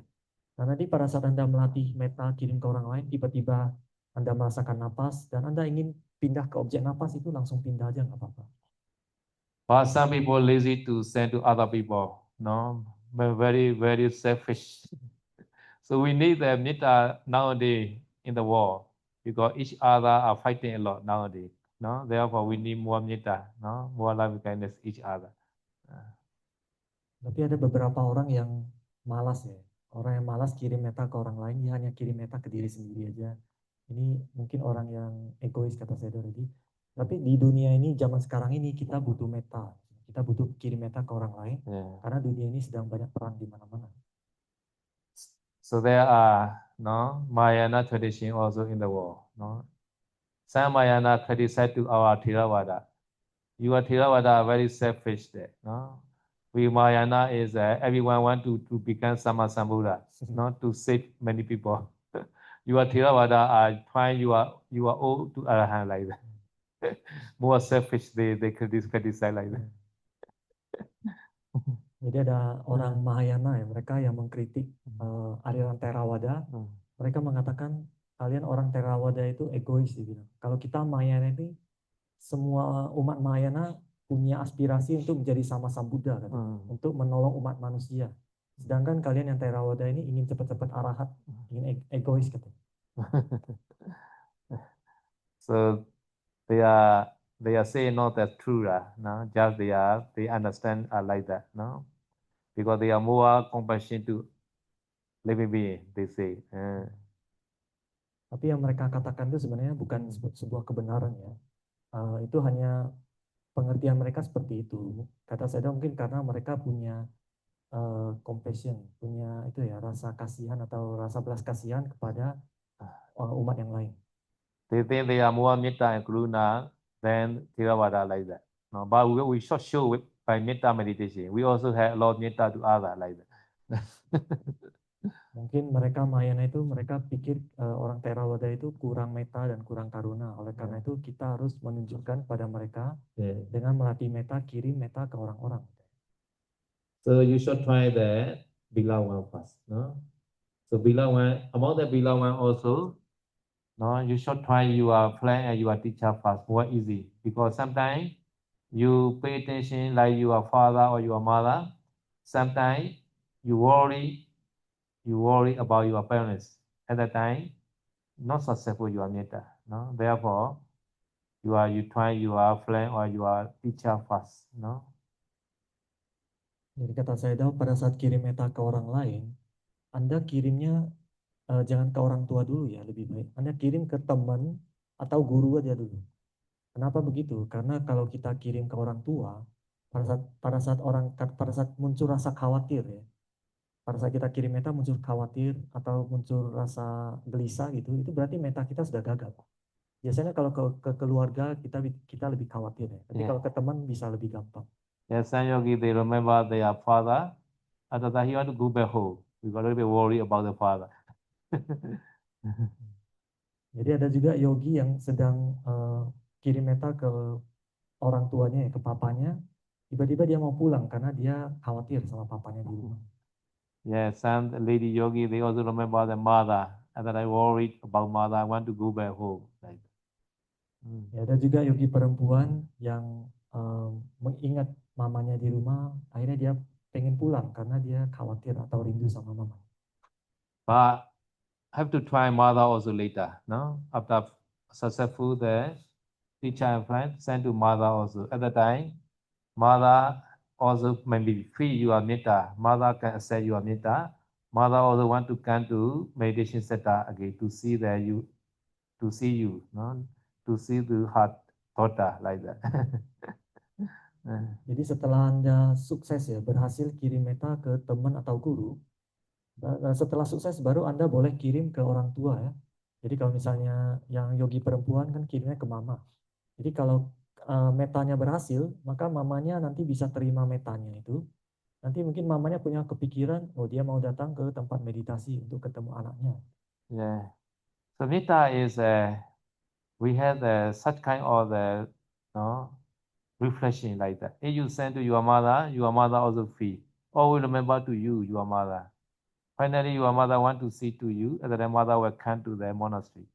Nah nanti pada saat Anda melatih meta kirim ke orang lain, tiba-tiba Anda merasakan napas dan Anda ingin pindah ke objek napas itu langsung pindah aja nggak apa-apa. But some people lazy to send to other people, no, very, very selfish. So we need the metta nowadays in the world because each other are fighting a lot nowadays. No, therefore we need more metta, no, more loving kindness each other. Tapi ada beberapa orang yang malas ya. Orang yang malas kirim meta ke orang lain, dia hanya kirim meta ke diri sendiri aja. Ini mungkin orang yang egois kata saya tadi. Tapi di dunia ini, zaman sekarang ini kita butuh meta. Kita butuh kirim meta ke orang lain. Karena dunia ini sedang banyak perang di mana-mana. So there are no Mahayana tradition also in the world. No, some Mahayana criticize to our Theravada. Your Theravada are very selfish there. No, we Mahayana is everyone want to become Sammasambuddha, not to save many people. Your Theravada are trying you are all to Arahant like that. More selfish they criticize like that. Jadi ada orang Mahayana ya, mereka yang mengkritik aliran Theravada. Mereka mengatakan kalian orang Theravada itu egois gitu. Kalau kita Mahayana ini semua umat Mahayana punya aspirasi untuk menjadi sama Sambuddha kan? Untuk menolong umat manusia. Sedangkan kalian yang Theravada ini ingin cepat-cepat arahat, ingin egois gitu. So they are saying not that's true, no? Just they understand like that, no? Because they are more compassion to living being, they say. Tapi yang mereka katakan itu sebenarnya bukan sebuah kebenaran ya. Itu hanya pengertian mereka seperti itu. Kata saya mungkin karena mereka punya compassion, punya itu ya rasa kasihan atau rasa belas kasihan kepada umat yang lain. They think they are more metta and karuna than Theravada like that. No, but we should show it by metta meditation. We also have a lot of metta to other like that. Mungkin mereka Mahayana itu mereka pikir orang Theravada itu kurang metta dan kurang karuna. Oleh karena itu kita harus menunjukkan pada mereka dengan melatih metta, kirim metta ke orang-orang. So you should try the below one first, no? So below one, among the below one also, no, you should try your friend and your teacher first, more easy. Because sometimes you pay attention like your father or your mother. Sometimes you worry about your parents. At that time, not successful your metta. No, therefore, you try your friend or your teacher first. No. Jadi kata saya pada saat kirim metta ke orang lain, Anda kirimnya jangan ke orang tua dulu ya, lebih baik. Anda kirim ke teman atau guru aja dulu. Kenapa begitu? Karena kalau kita kirim ke orang tua, pada saat muncul rasa khawatir ya, pada saat kita kirim metta muncul khawatir atau muncul rasa gelisah gitu, itu berarti metta kita sudah gagal. Biasanya kalau ke keluarga kita lebih khawatir ya, tapi kalau ke teman bisa lebih gampang. Yes, some yogi they remember their father. After that, he want to go back home. We got a little bit worried about the father. Jadi ada juga yogi yang sedang kirim metta ke orang tuanya ya, ke papanya. Tiba-tiba dia mau pulang karena dia khawatir sama papanya di rumah. Yes, some lady yogi they also remember the mother. After I worried about mother, I want to go back home. Like. Ya, ada juga yogi perempuan yang mengingat mamanya di rumah, akhirnya dia pengen pulang karena dia khawatir atau rindu sama mama. But have to try mother also later, no? After successful the teacher and friend, send to mother also. At the time, mother also maybe free your metta. Mother can accept your metta. Mother also want to come to meditation center again to see you, no? To see the heart daughter like that. Jadi setelah Anda sukses ya, berhasil kirim metta ke teman atau guru, setelah sukses baru Anda boleh kirim ke orang tua ya. Jadi kalau misalnya yang yogi perempuan kan kirimnya ke mama. Jadi kalau mettanya berhasil, maka mamanya nanti bisa terima mettanya itu. Nanti mungkin mamanya punya kepikiran, oh dia mau datang ke tempat meditasi untuk ketemu anaknya. Yeah. So metta is we have such kind of no reflection like that. If you send to your mother also feel. Always remember to you, your mother. Finally, your mother want to see to you, and then the mother will come to the monastery.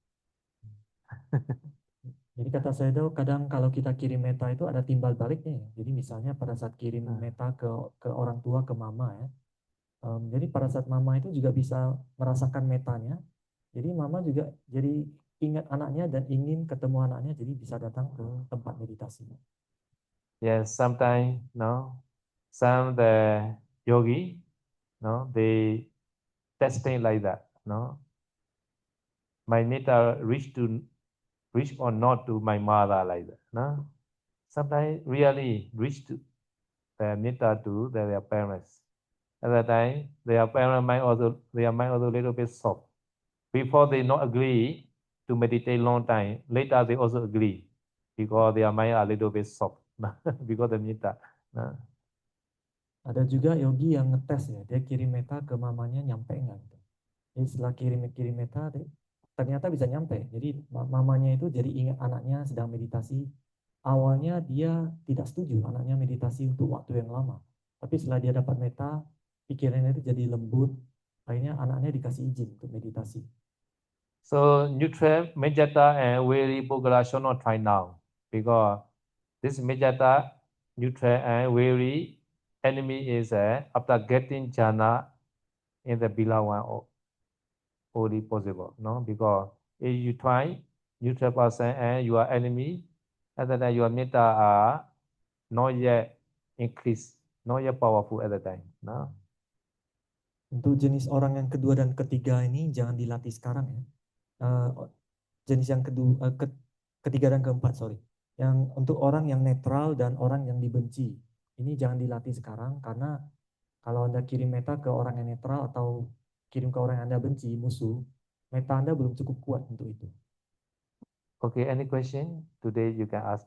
Jadi kata Sayadaw, kadang kalau kita kirim meta itu ada timbal baliknya ya. Jadi misalnya pada saat kirim meta ke orang tua, ke mama ya. Jadi pada saat mama itu juga bisa merasakan metanya. Jadi mama juga jadi ingat anaknya dan ingin ketemu anaknya, jadi bisa datang ke tempat meditasi. Yes, sometimes some the yogi, they testing like that, my metta reach or not to my mother like that, Sometimes really reach to the metta to their parents. At that time, their mind also a little bit soft. Before they not agree to meditate long time, later they also agree because their mind are a little bit soft because the metta. Ada juga yogi yang ngetes ya, dia kirim meta ke mamanya nyampe enggak gitu. Jadi setelah kirim meta ternyata bisa nyampe. Jadi mamanya itu jadi ingat anaknya sedang meditasi. Awalnya dia tidak setuju anaknya meditasi untuk waktu yang lama. Tapi setelah dia dapat meta, pikirannya itu jadi lembut. Akhirnya anaknya dikasih izin untuk meditasi. So neutral Mejjata and Veri Pogala should not try now because this Mejjata, neutral and Veri enemy is after getting jhana in the below one only possible, because if you try neutral person and your enemy, at the time your metta are not yet increased, not yet powerful at the time. Untuk jenis orang yang kedua dan ketiga ini jangan dilatih sekarang ya. Jenis yang kedua, ketiga dan keempat, sorry. Yang untuk orang yang netral dan orang yang dibenci, ini jangan dilatih sekarang karena kalau Anda kirim meta ke orang yang netral atau kirim ke orang yang Anda benci, musuh, meta Anda belum cukup kuat untuk itu. Okay, any question? Today you can ask.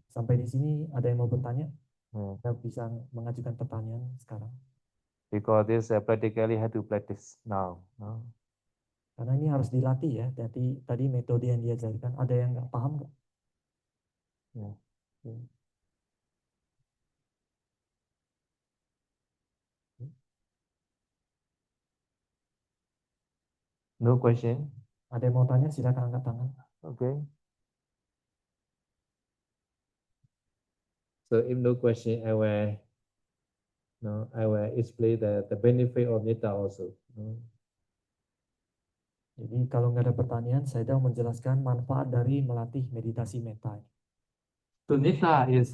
Sampai di sini ada yang mau bertanya? Anda bisa mengajukan pertanyaan sekarang. Because this practically have to practice now. Karena ini harus dilatih ya. Jadi tadi metode yang diajarkan, ada yang nggak paham nggak? No question. Ada yang mau tanya, silakan angkat tangan. Okay. So if no question, I will explain the benefit of metta also. Jadi kalau nggak ada pertanyaan, saya dah menjelaskan manfaat dari melatih meditasi metta. So metta is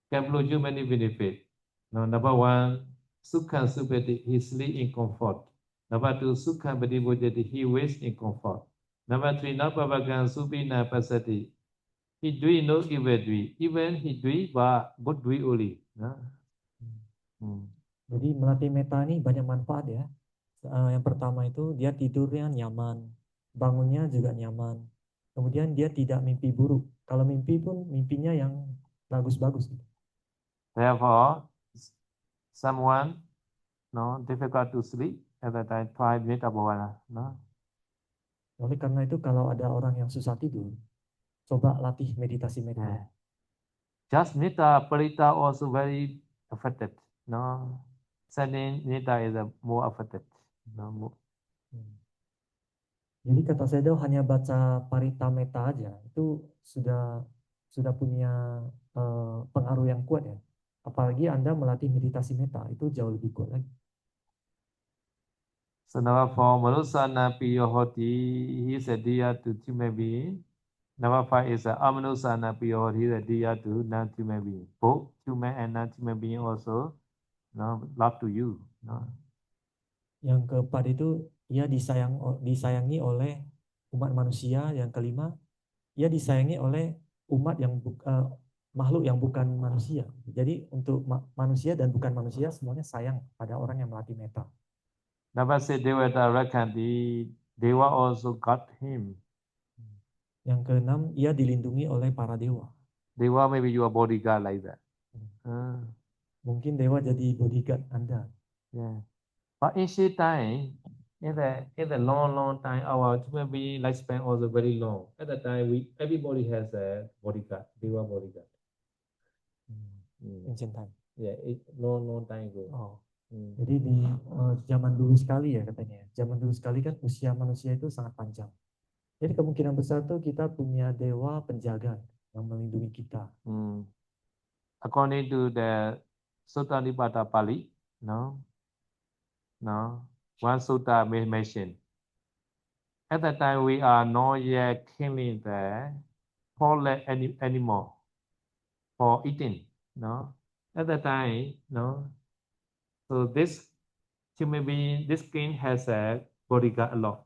can produce many benefits. Number one, sukha supati, he sleep in comfort. Number two, sukha padibodhati, he waits in comfort. Number three, napavagan supina pasati, he do no evil do, even he do but good do only. Jadi melatih metta ini banyak manfaat ya. Yang pertama itu dia tidurnya nyaman, bangunnya juga nyaman. Kemudian dia tidak mimpi buruk. Kalau mimpi pun mimpinya yang bagus-bagus. Therefore, someone difficult to sleep at that time, try metta bhavana. Oleh karena itu kalau ada orang yang susah tidur, coba latih meditasi metta. Just metta parita also very affected. Sending metta is more affected. Jadi kata Sayadaw hanya baca parita metta aja itu sudah punya pengaruh yang kuat ya. Apalagi Anda melatih meditasi metta itu jauh lebih kuat lagi. So number 4, Manusana Piyohoti, he is a dear to human being. Number 5 is Amanusana Piyohoti, he is a dear to non-human being. Both human and non-human being also love to you. Yang keempat itu ia disayangi oleh umat manusia. Yang kelima, ia disayangi oleh umat yang makhluk yang bukan manusia. Jadi untuk manusia dan bukan manusia semuanya sayang pada orang yang melatih metta. Number 6, Devata Rakhanti, Dewa also got him. Yang keenam, ia dilindungi oleh para dewa. Dewa maybe your bodyguard like that. Mungkin dewa jadi bodyguard Anda. Yeah. But ancient time, in the long time, our human being lifespan also very long. At that time, everybody has a bodyguard, Dewa bodyguard. Ancient time. Yeah, long time ago. Oh. Jadi di zaman dulu sekali ya katanya. Zaman dulu sekali kan usia manusia itu sangat panjang. Jadi kemungkinan besar tuh kita punya dewa penjaga yang melindungi kita. According to the Sutta Nipata Pali, no, one sutta may mention. At that time, we are not yet killing the poor animal for eating. No, at that time, no. So this human being, this king has a bodyguard a lot.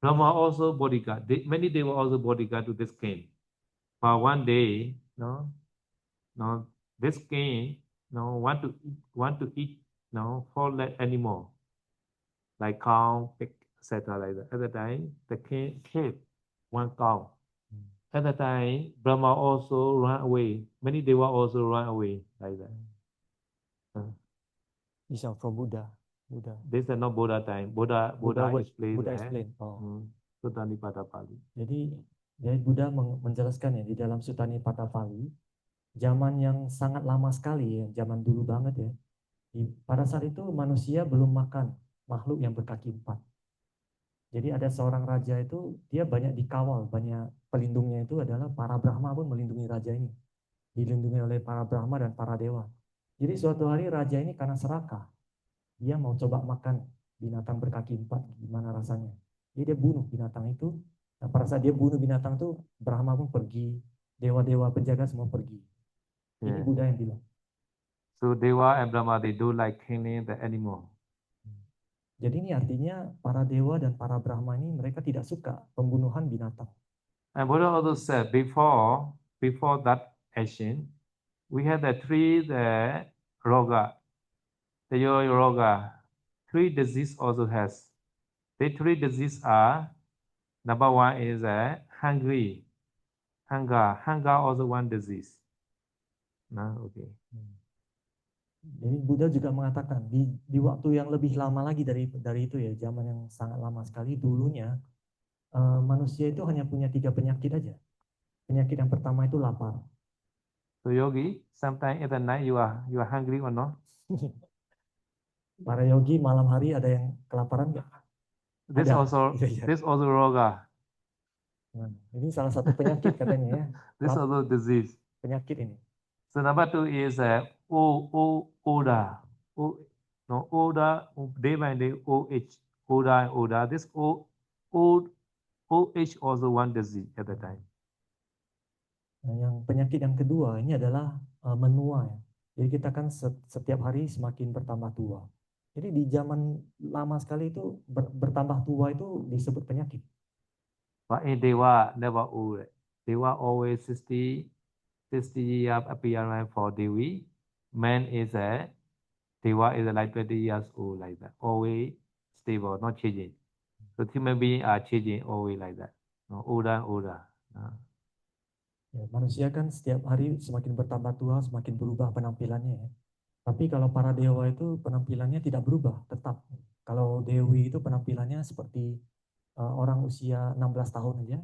Brahma also bodyguard. Many they were also bodyguard to this king. But one day, this king, want to eat, four-legged animal, like cow, pig, etc. Like that. At the time, the king killed one cow. At the time, Brahma also ran away. Many Deva also ran away like that. This is from Buddha. This is not Buddha time. Buddha explained. Buddha explain. Oh. Sutta Nipata Pali. Jadi Buddha menjelaskan ya di dalam Sutta Nipata Pali, zaman yang sangat lama sekali ya, zaman dulu banget ya. Pada saat itu manusia belum makan makhluk yang berkaki 4. Jadi ada seorang raja itu, dia banyak dikawal, banyak pelindungnya itu adalah para Brahma pun melindungi raja ini. Dilindungi oleh para Brahma dan para dewa. Jadi suatu hari raja ini karena serakah, dia mau coba makan binatang berkaki 4, gimana rasanya. Jadi dia bunuh binatang itu. Nah, pada saat dia bunuh binatang itu, Brahma pun pergi, dewa-dewa penjaga semua pergi. Ini Buddha yang bilang. So Dewa and Brahma, they do like killing the animal. Jadi ini artinya para dewa dan para Brahma ini mereka tidak suka pembunuhan binatang. And Buddha also said before that action, we had the roga, the roga. 3 disease also has. The 3 disease are, number 1 is hunger. Hunger also one disease. Nah, okay. Jadi Buddha juga mengatakan di waktu yang lebih lama lagi dari itu ya, zaman yang sangat lama sekali dulunya, manusia itu hanya punya 3 penyakit aja. Penyakit yang pertama itu lapar. So yogi, sometimes at the night you are hungry or not? Para yogi malam hari ada yang kelaparan nggak? This also roga. Nah, ini salah satu penyakit katanya ya. This also disease. Penyakit ini. So number 2 is oda. Oda, day by day, oda. This OH also one disease at the time. Nah, yang penyakit yang kedua ini adalah menua ya. Jadi kita kan setiap hari semakin bertambah tua. Jadi di zaman lama sekali itu bertambah tua itu disebut penyakit. But in Dewa never old. Dewa always 60 years appearance for Devi. Man is Dewa is like 20 years old like that. Always stable, not changing. So human beings are changing always like that. No, older. Ya, manusia kan setiap hari semakin bertambah tua, semakin berubah penampilannya ya. Tapi kalau para dewa itu penampilannya tidak berubah, tetap. Kalau Dewi itu penampilannya seperti orang usia 16 tahun aja.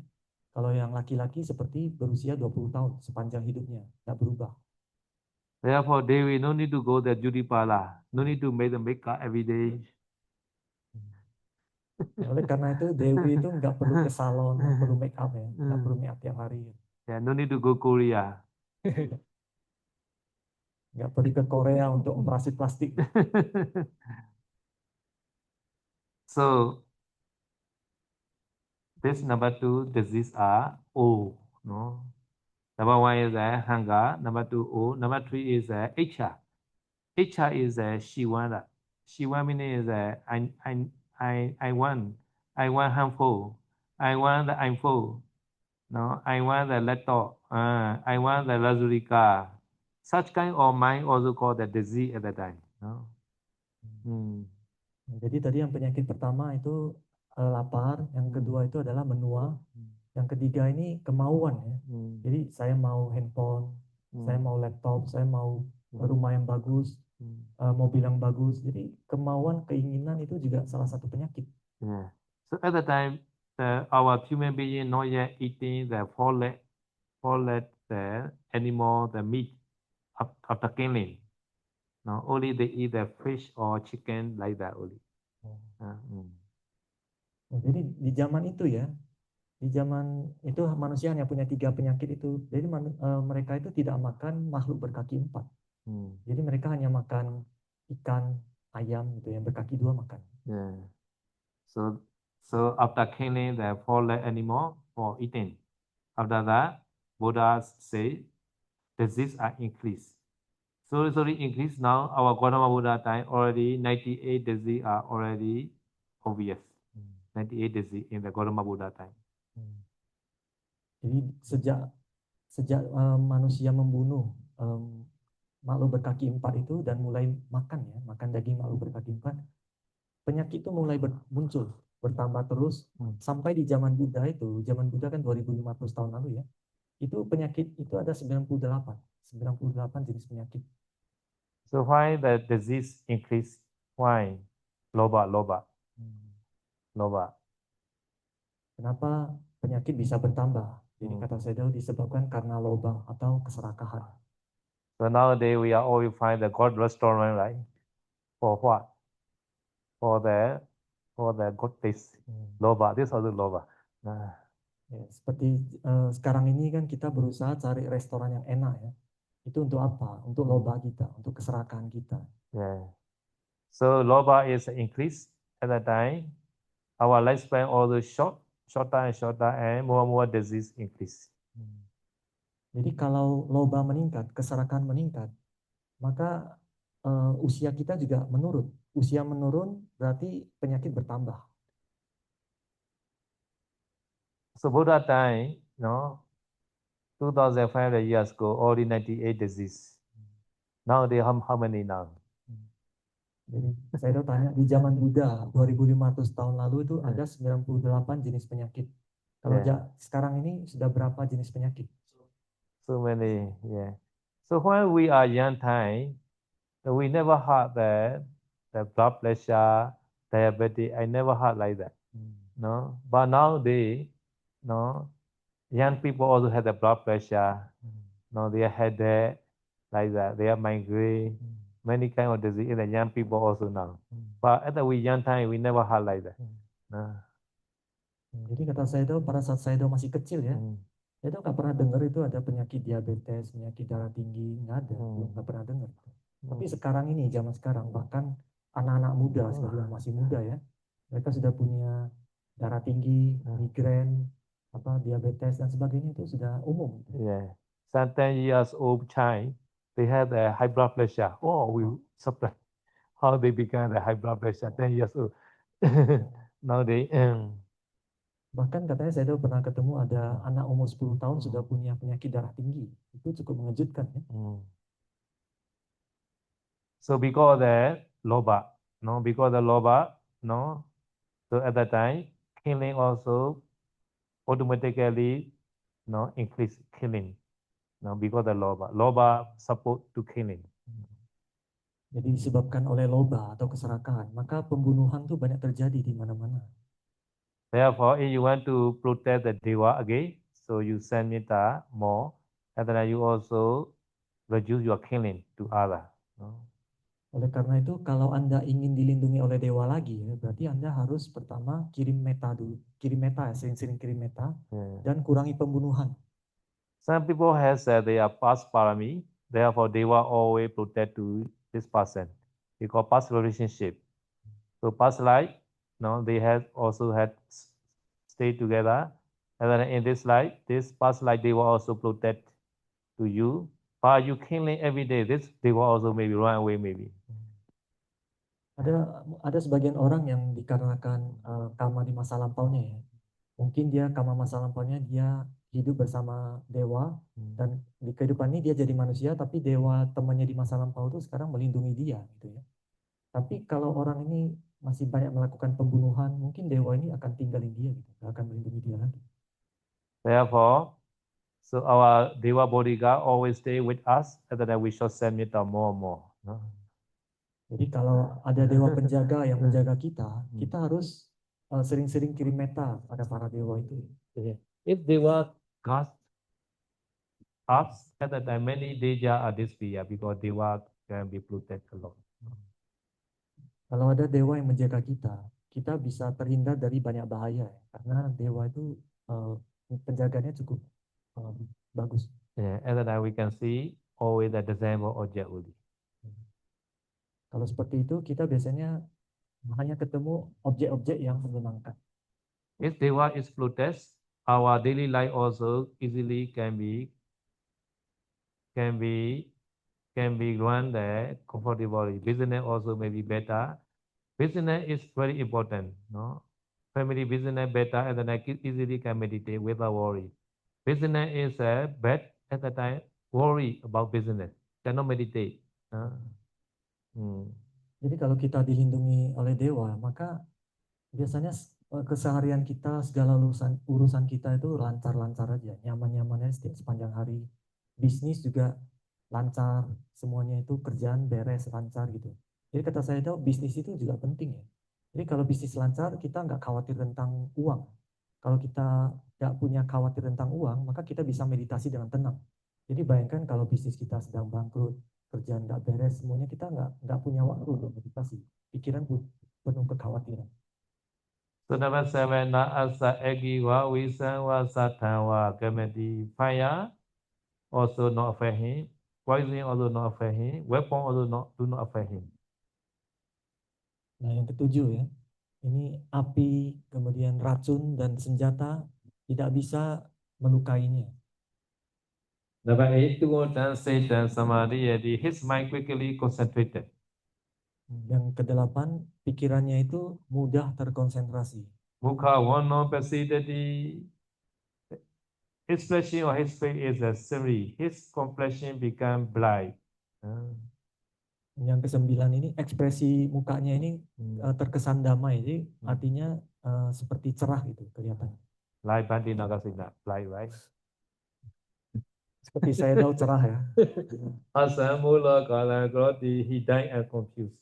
Kalau yang laki-laki seperti berusia 20 tahun sepanjang hidupnya, tidak berubah. Therefore, Devi no need to go to beauty parlor, no need to make the makeup every day. Oleh karena itu Dewi itu nggak perlu ke salon, nggak perlu make up ya, nggak perlu make up tiap hari. Yeah, no need to go Korea. Nggak pergi ke Korea untuk operasi plastik. So this number 2 disease are O, no. Number 1 is hunger. Number 2 O. Number 3 is Icha. Icha is Shiwana. Shiwa meaning is I want harmful. I want the I'm full. No, I want the laptop. I want the luxury car. Such kind of mind also called the disease at that time. No? Jadi tadi yang penyakit pertama itu lapar, yang kedua itu adalah menua, yang ketiga ini kemauan ya. Jadi saya mau handphone, saya mau laptop, saya mau rumah yang bagus, mobil yang bagus. Jadi kemauan, keinginan itu juga salah satu penyakit. Yeah. So at the time, our human being not yet eating the four-leg the animal, the meat of the killing. No, only they eat the fish or chicken like that only. Nah, jadi di zaman itu ya, di zaman itu manusia hanya punya 3 penyakit itu. Jadi mereka itu tidak makan makhluk berkaki 4. Jadi mereka hanya makan ikan, ayam gitu yang berkaki 2 makan. Yeah. So after killing the four-leg animal for eating, after that, Buddha say disease are increased. Slowly increase. Now our Gautama Buddha time already 98 disease are already obvious. 98 disease in the Gautama Buddha time. Jadi sejak manusia membunuh makhluk berkaki 4 itu dan mulai makan daging makhluk berkaki 4, penyakit itu mulai muncul, bertambah terus sampai di zaman Buddha itu, zaman Buddha kan 2500 tahun lalu ya. Itu penyakit itu ada 98 jenis penyakit. So why the disease increase? Why? Loba. Kenapa penyakit bisa bertambah? Jadi kata Sayadaw disebabkan karena loba atau keserakahan. So nowadays we are always find the God restaurant, right? For what? For the good taste. Loba. This also loba. Ya, seperti sekarang ini kan kita berusaha cari restoran yang enak ya. Itu untuk apa? Untuk loba kita, untuk keserakahan kita. Yeah. So loba is increased at that time. Our lifespan also shorter and more disease increase. Jadi kalau loba meningkat, keserakahan meningkat, maka usia kita juga menurun. Usia menurun berarti penyakit bertambah. So Buddha time, 2,500 years ago, already 98 disease. Now they how many now? Jadi saya tanya di zaman Buddha 2500 tahun lalu itu ada 98 jenis penyakit. Kalau sekarang ini sudah berapa jenis penyakit? So many, yeah. So when we are young time, we never had the blood pressure, diabetes. I never had like that. No, but nowadays, young people also have the blood pressure. No, they had that like that. They have migraine, many kind of disease in the young people also now. But at the young time, we never had like that. Jadi kata Sayadaw pada saat Sayadaw masih kecil ya, Sayadaw nggak pernah dengar itu ada penyakit diabetes, penyakit darah tinggi, nggak ada, nggak pernah dengar. Tapi sekarang ini, zaman sekarang, bahkan anak-anak muda, sebagai yang masih muda ya, mereka sudah punya darah tinggi, migrain, diabetes dan sebagainya itu sudah umum. Yeah, some 10 years old child, they have the high blood pressure. Oh, we surprised how they began the high blood pressure 10 years old. Now they Bahkan katanya saya pernah ketemu ada anak umur 10 tahun sudah punya penyakit darah tinggi. Itu cukup mengejutkan ya. So because the loba, so at that time, killing also automatically, increase killing. Because the loba support to killing. Jadi disebabkan oleh loba atau keserakahan, maka pembunuhan tuh banyak terjadi di mana-mana. Therefore, if you want to protect the dewa again, so you send metta more, and then you also reduce your killing to other. Oleh karena itu, kalau Anda ingin dilindungi oleh dewa lagi, ya, berarti Anda harus pertama kirim metta dulu. Kirim metta, sering-sering kirim metta, dan kurangi pembunuhan. Some people have said they are past parami, therefore dewa always protect to this person. Because past relationship. So past life, they have also had stayed together. And then in this life, this past life, they will also protect to you. But you killing every day, this they will also maybe run away maybe. Ada sebagian orang yang dikarenakan karma di masa lampaunya ya. Mungkin dia karma masa lampaunya dia hidup bersama dewa dan di kehidupan ini dia jadi manusia, tapi dewa temannya di masa lampau itu sekarang melindungi dia gitu ya. Tapi kalau orang ini masih banyak melakukan pembunuhan, mungkin dewa ini akan tinggalin dia gitu, gak akan melindungi dia lagi. Therefore, so our dewa bodyguard always stay with us, and then we shall send metta more and more. Jadi kalau ada dewa penjaga yang menjaga kita, kita harus sering-sering kirim metta pada para dewa itu. If Deva cast us at the time, many Deja are disappear because Deva can be polluted a lot. Kalau ada dewa yang menjaga kita, kita bisa terhindar dari banyak bahaya ya. Karena dewa itu penjaganya cukup bagus. Yeah, at the time we can see always the desirable object only. Kalau seperti itu, kita biasanya hanya ketemu objek-objek yang menyenangkan. If Deva is polluted, our daily life also easily can be run there comfortably. Business also may be better. Business is very important, no? Family business better at the night easily can meditate without worry. Business is bad at the time, worry about business, cannot meditate. Jadi kalau kita dilindungi oleh dewa, maka biasanya keseharian kita, segala urusan kita itu lancar-lancar aja, nyaman-nyaman aja sepanjang hari. Bisnis juga lancar, semuanya itu kerjaan beres, lancar gitu. Jadi kata saya itu bisnis itu juga penting ya. Jadi kalau bisnis lancar, kita nggak khawatir tentang uang. Kalau kita nggak punya khawatir tentang uang, maka kita bisa meditasi dengan tenang. Jadi bayangkan kalau bisnis kita sedang bangkrut, kerjaan nggak beres, semuanya kita nggak punya waktu untuk meditasi. Pikiran penuh kekhawatiran. So number 7, na asa egi wa wisan wa satan wa kamati. Fire also not affect him. Poison also not affect him. Weapon also do not affect him. Nah yang ketujuh ya, ini api, kemudian racun dan senjata tidak bisa melukainya. Number 8, Tugotan Satan Samadhi, his mind quickly concentrated. Yang kedelapan, pikirannya itu mudah terkonsentrasi. Mukha Vano Pasidati, expression of his face is a seri. His complexion become blind. Yang kesembilan ini, ekspresi mukanya ini terkesan damai, jadi artinya seperti cerah gitu kelihatannya. Like Bandi Nagasena, blind, right? Seperti saya tahu cerah ya. Asamula Kala Groti, he died and confused.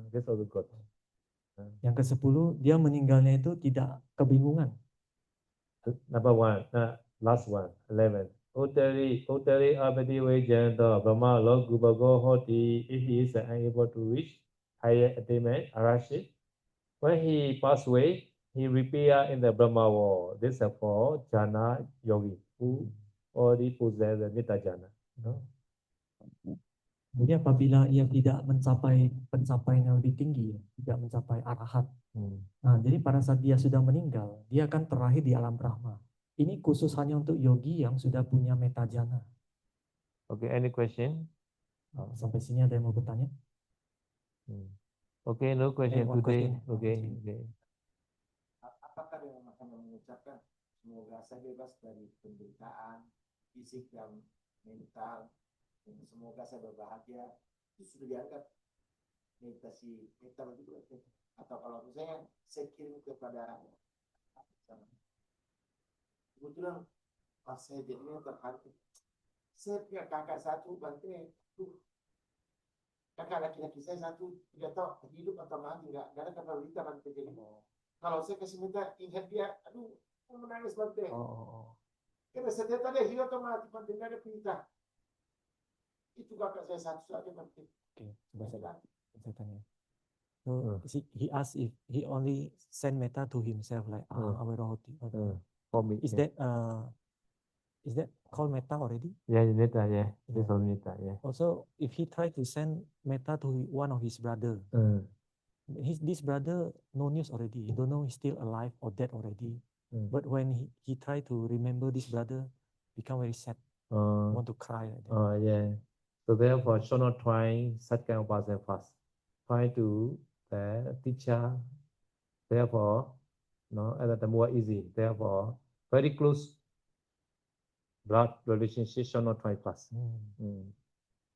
That's also good. Yang ke-10, dia meninggalnya itu tidak kebingungan. Number 1, last one, 11. Utari Abadi Vajanta Brahma Lord Gubago Hoti, if he is unable to reach higher attainment, Arashi. When he passed away, he reappeared in the Brahma world. This is for Jana Yogi, who already possess the Nita Jana. Jadi apabila ia tidak mencapai pencapaian yang lebih tinggi, tidak mencapai arahat. Nah, jadi pada saat dia sudah meninggal, dia akan terakhir di alam Brahma. Ini khusus hanya untuk yogi yang sudah punya meta jana. Okay, any question? Sampai sini ada yang mau bertanya? Okay, no question today. Okay. Apakah yang akan mengucapkan semoga saya bebas dari penderitaan fisik dan mental, dan semoga saya berbahagia, itu sudah dianggap meditasi mental juga? Atau kalau misalnya saya kirim kepada kebetulan pas saya jadinya terhati, saya punya kakak satu Bante, kakak laki-laki saya satu, tidak tahu hidup atau mati, nggak ada kata berita Bante. Jadi kalau saya kasih minta ingat dia, aduh, mau menangis Bante. Karena setiap ada hidup atau mati Bante, nggak ada perintah. Itu kakak saya satu saja Bante. Oke, coba saya tanya. So he asked if he only send metta to himself like Awarohoti. Is that called metta already? Yeah, metta, yeah. This is metta, yeah. Also, if he try to send metta to one of his brother, this brother no news already. He don't know he's still alive or dead already. But when he try to remember this brother, become very sad, want to cry. Yeah. So therefore, should not try such kind of person first. Try to the teacher. Therefore, no, the more easy. Therefore, very close blood relationship should not try first.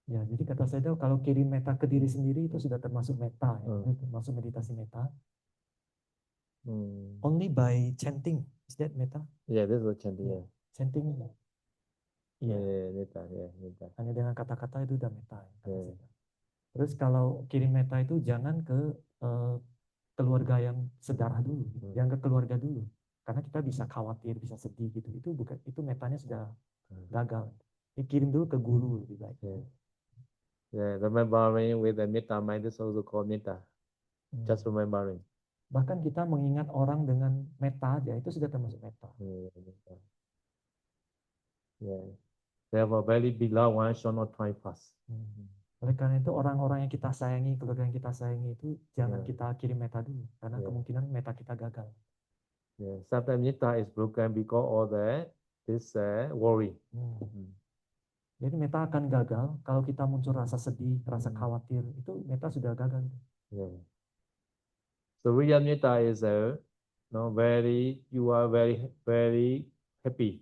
Ya, jadi kata saya itu kalau kirim metta ke diri sendiri itu sudah termasuk metta, ya. Termasuk meditasi metta. Only by chanting, is that metta? Yeah, this is chanting. Yeah. Chanting. Yeah, metta, yeah, metta. Hanya dengan kata-kata itu udah metta. Ya, Terus kalau kirim meta itu jangan ke keluarga yang sedarah dulu, jangan ke keluarga dulu, karena kita bisa khawatir, bisa sedih gitu. Itu bukan, itu metanya sudah gagal. Dikirim dulu ke guru lebih baik. Yeah, remembering with the metta mind is also called metta. Just remembering. Bahkan kita mengingat orang dengan meta aja itu sudah termasuk meta. Yeah. Therefore, very beloved one should not try fast. Oleh karena itu orang-orang yang kita sayangi, keluarga yang kita sayangi itu jangan kita kirim meta dulu, karena kemungkinan meta kita gagal. Yeah. Sometimes metta is broken because of this worry. Jadi meta akan gagal kalau kita muncul rasa sedih, rasa khawatir, itu meta sudah gagal. Yeah. So real metta is you are very happy.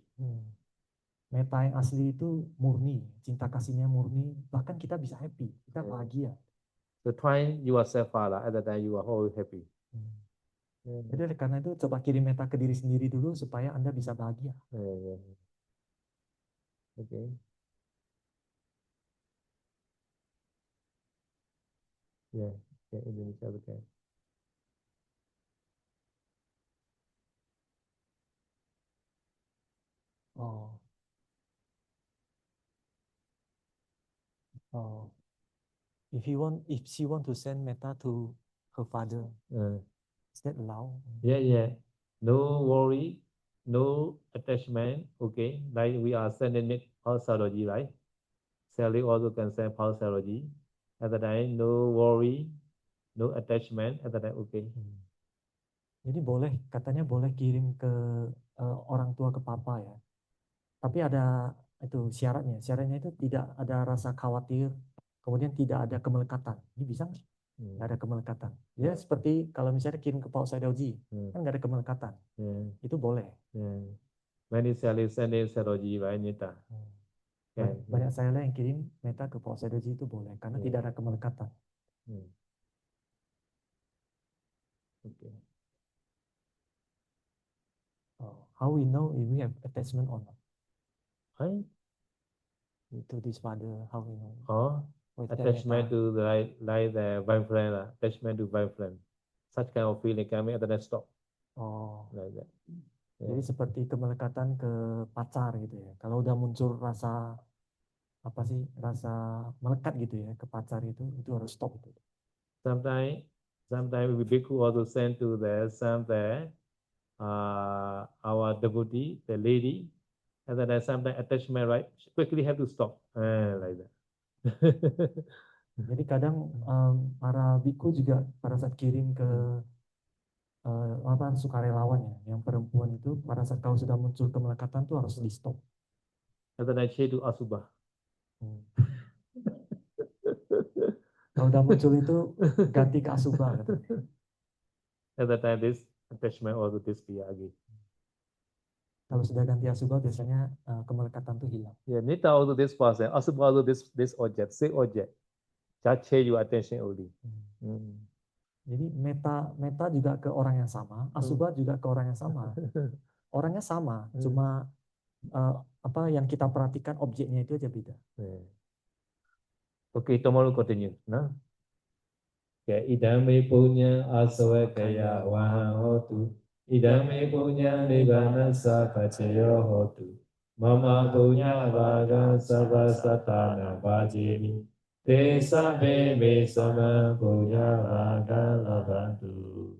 Meta yang asli itu murni, cinta kasihnya murni, bahkan kita bisa happy, kita bahagia. So try yourself Father, at the time you are always happy. Jadi karena itu coba kirim meta ke diri sendiri dulu supaya Anda bisa bahagia. Okay. Yeah, Indonesia okay. If she want to send metta to her father, is that allowed? Yeah. No worry, no attachment. Okay, like we are sending it pulsology, right? Sally also can send pulsology. At the time, no worry, no attachment. At the time, okay. Jadi katanya boleh kirim ke orang tua, ke papa ya. Tapi ada itu syaratnya. Syaratnya itu tidak ada rasa khawatir, kemudian tidak ada kemelekatan. Ini bisa nggak? Nggak ada kemelekatan. Ya seperti kalau misalnya kirim ke Pak Sadoji, kan nggak ada kemelekatan. Itu boleh. Many Sally sending Sadoji by Nita. Banyak saya yang kirim meta ke Pak Sadoji itu boleh, karena tidak ada kemelekatan. Okay. How we know if we have attachment or not? To this father, how we know? Attachment to the boyfriend, attachment to boyfriend. Such kind of feeling coming at the next stop. Like that. Jadi seperti kemelekatan ke pacar gitu ya. Kalau udah muncul rasa rasa melekat gitu ya ke pacar itu harus stop itu. Sometimes we bhikkhu also send to our devotee, the lady, and then sometimes attachment, right? Quickly have to stop, like that. Jadi kadang para bhikkhu juga pada saat kirim ke sukarelawan ya, yang perempuan itu pada saat kalau sudah muncul kemelekatan tuh harus di stop. And then I say to asubha. Kalau udah muncul itu ganti ke asubha. At that time this attachment also disappear again. Kalau sudah ganti asubha biasanya kemelekatan tuh hilang. Yeah, nita also this person, asubha also this object, same object. Just change your attention only. Jadi meta juga ke orang yang sama, asubha juga ke orang yang sama. Orangnya sama, cuma yang kita perhatikan objeknya itu aja beda. Okay, tomorrow continue. No? Okay, idame punya asava kaya wahan hotu. Idame punya nibbana sapacayo hotu. Mama punya vaga sabha satana vajini. Te sabe me sama punya vaga labantu.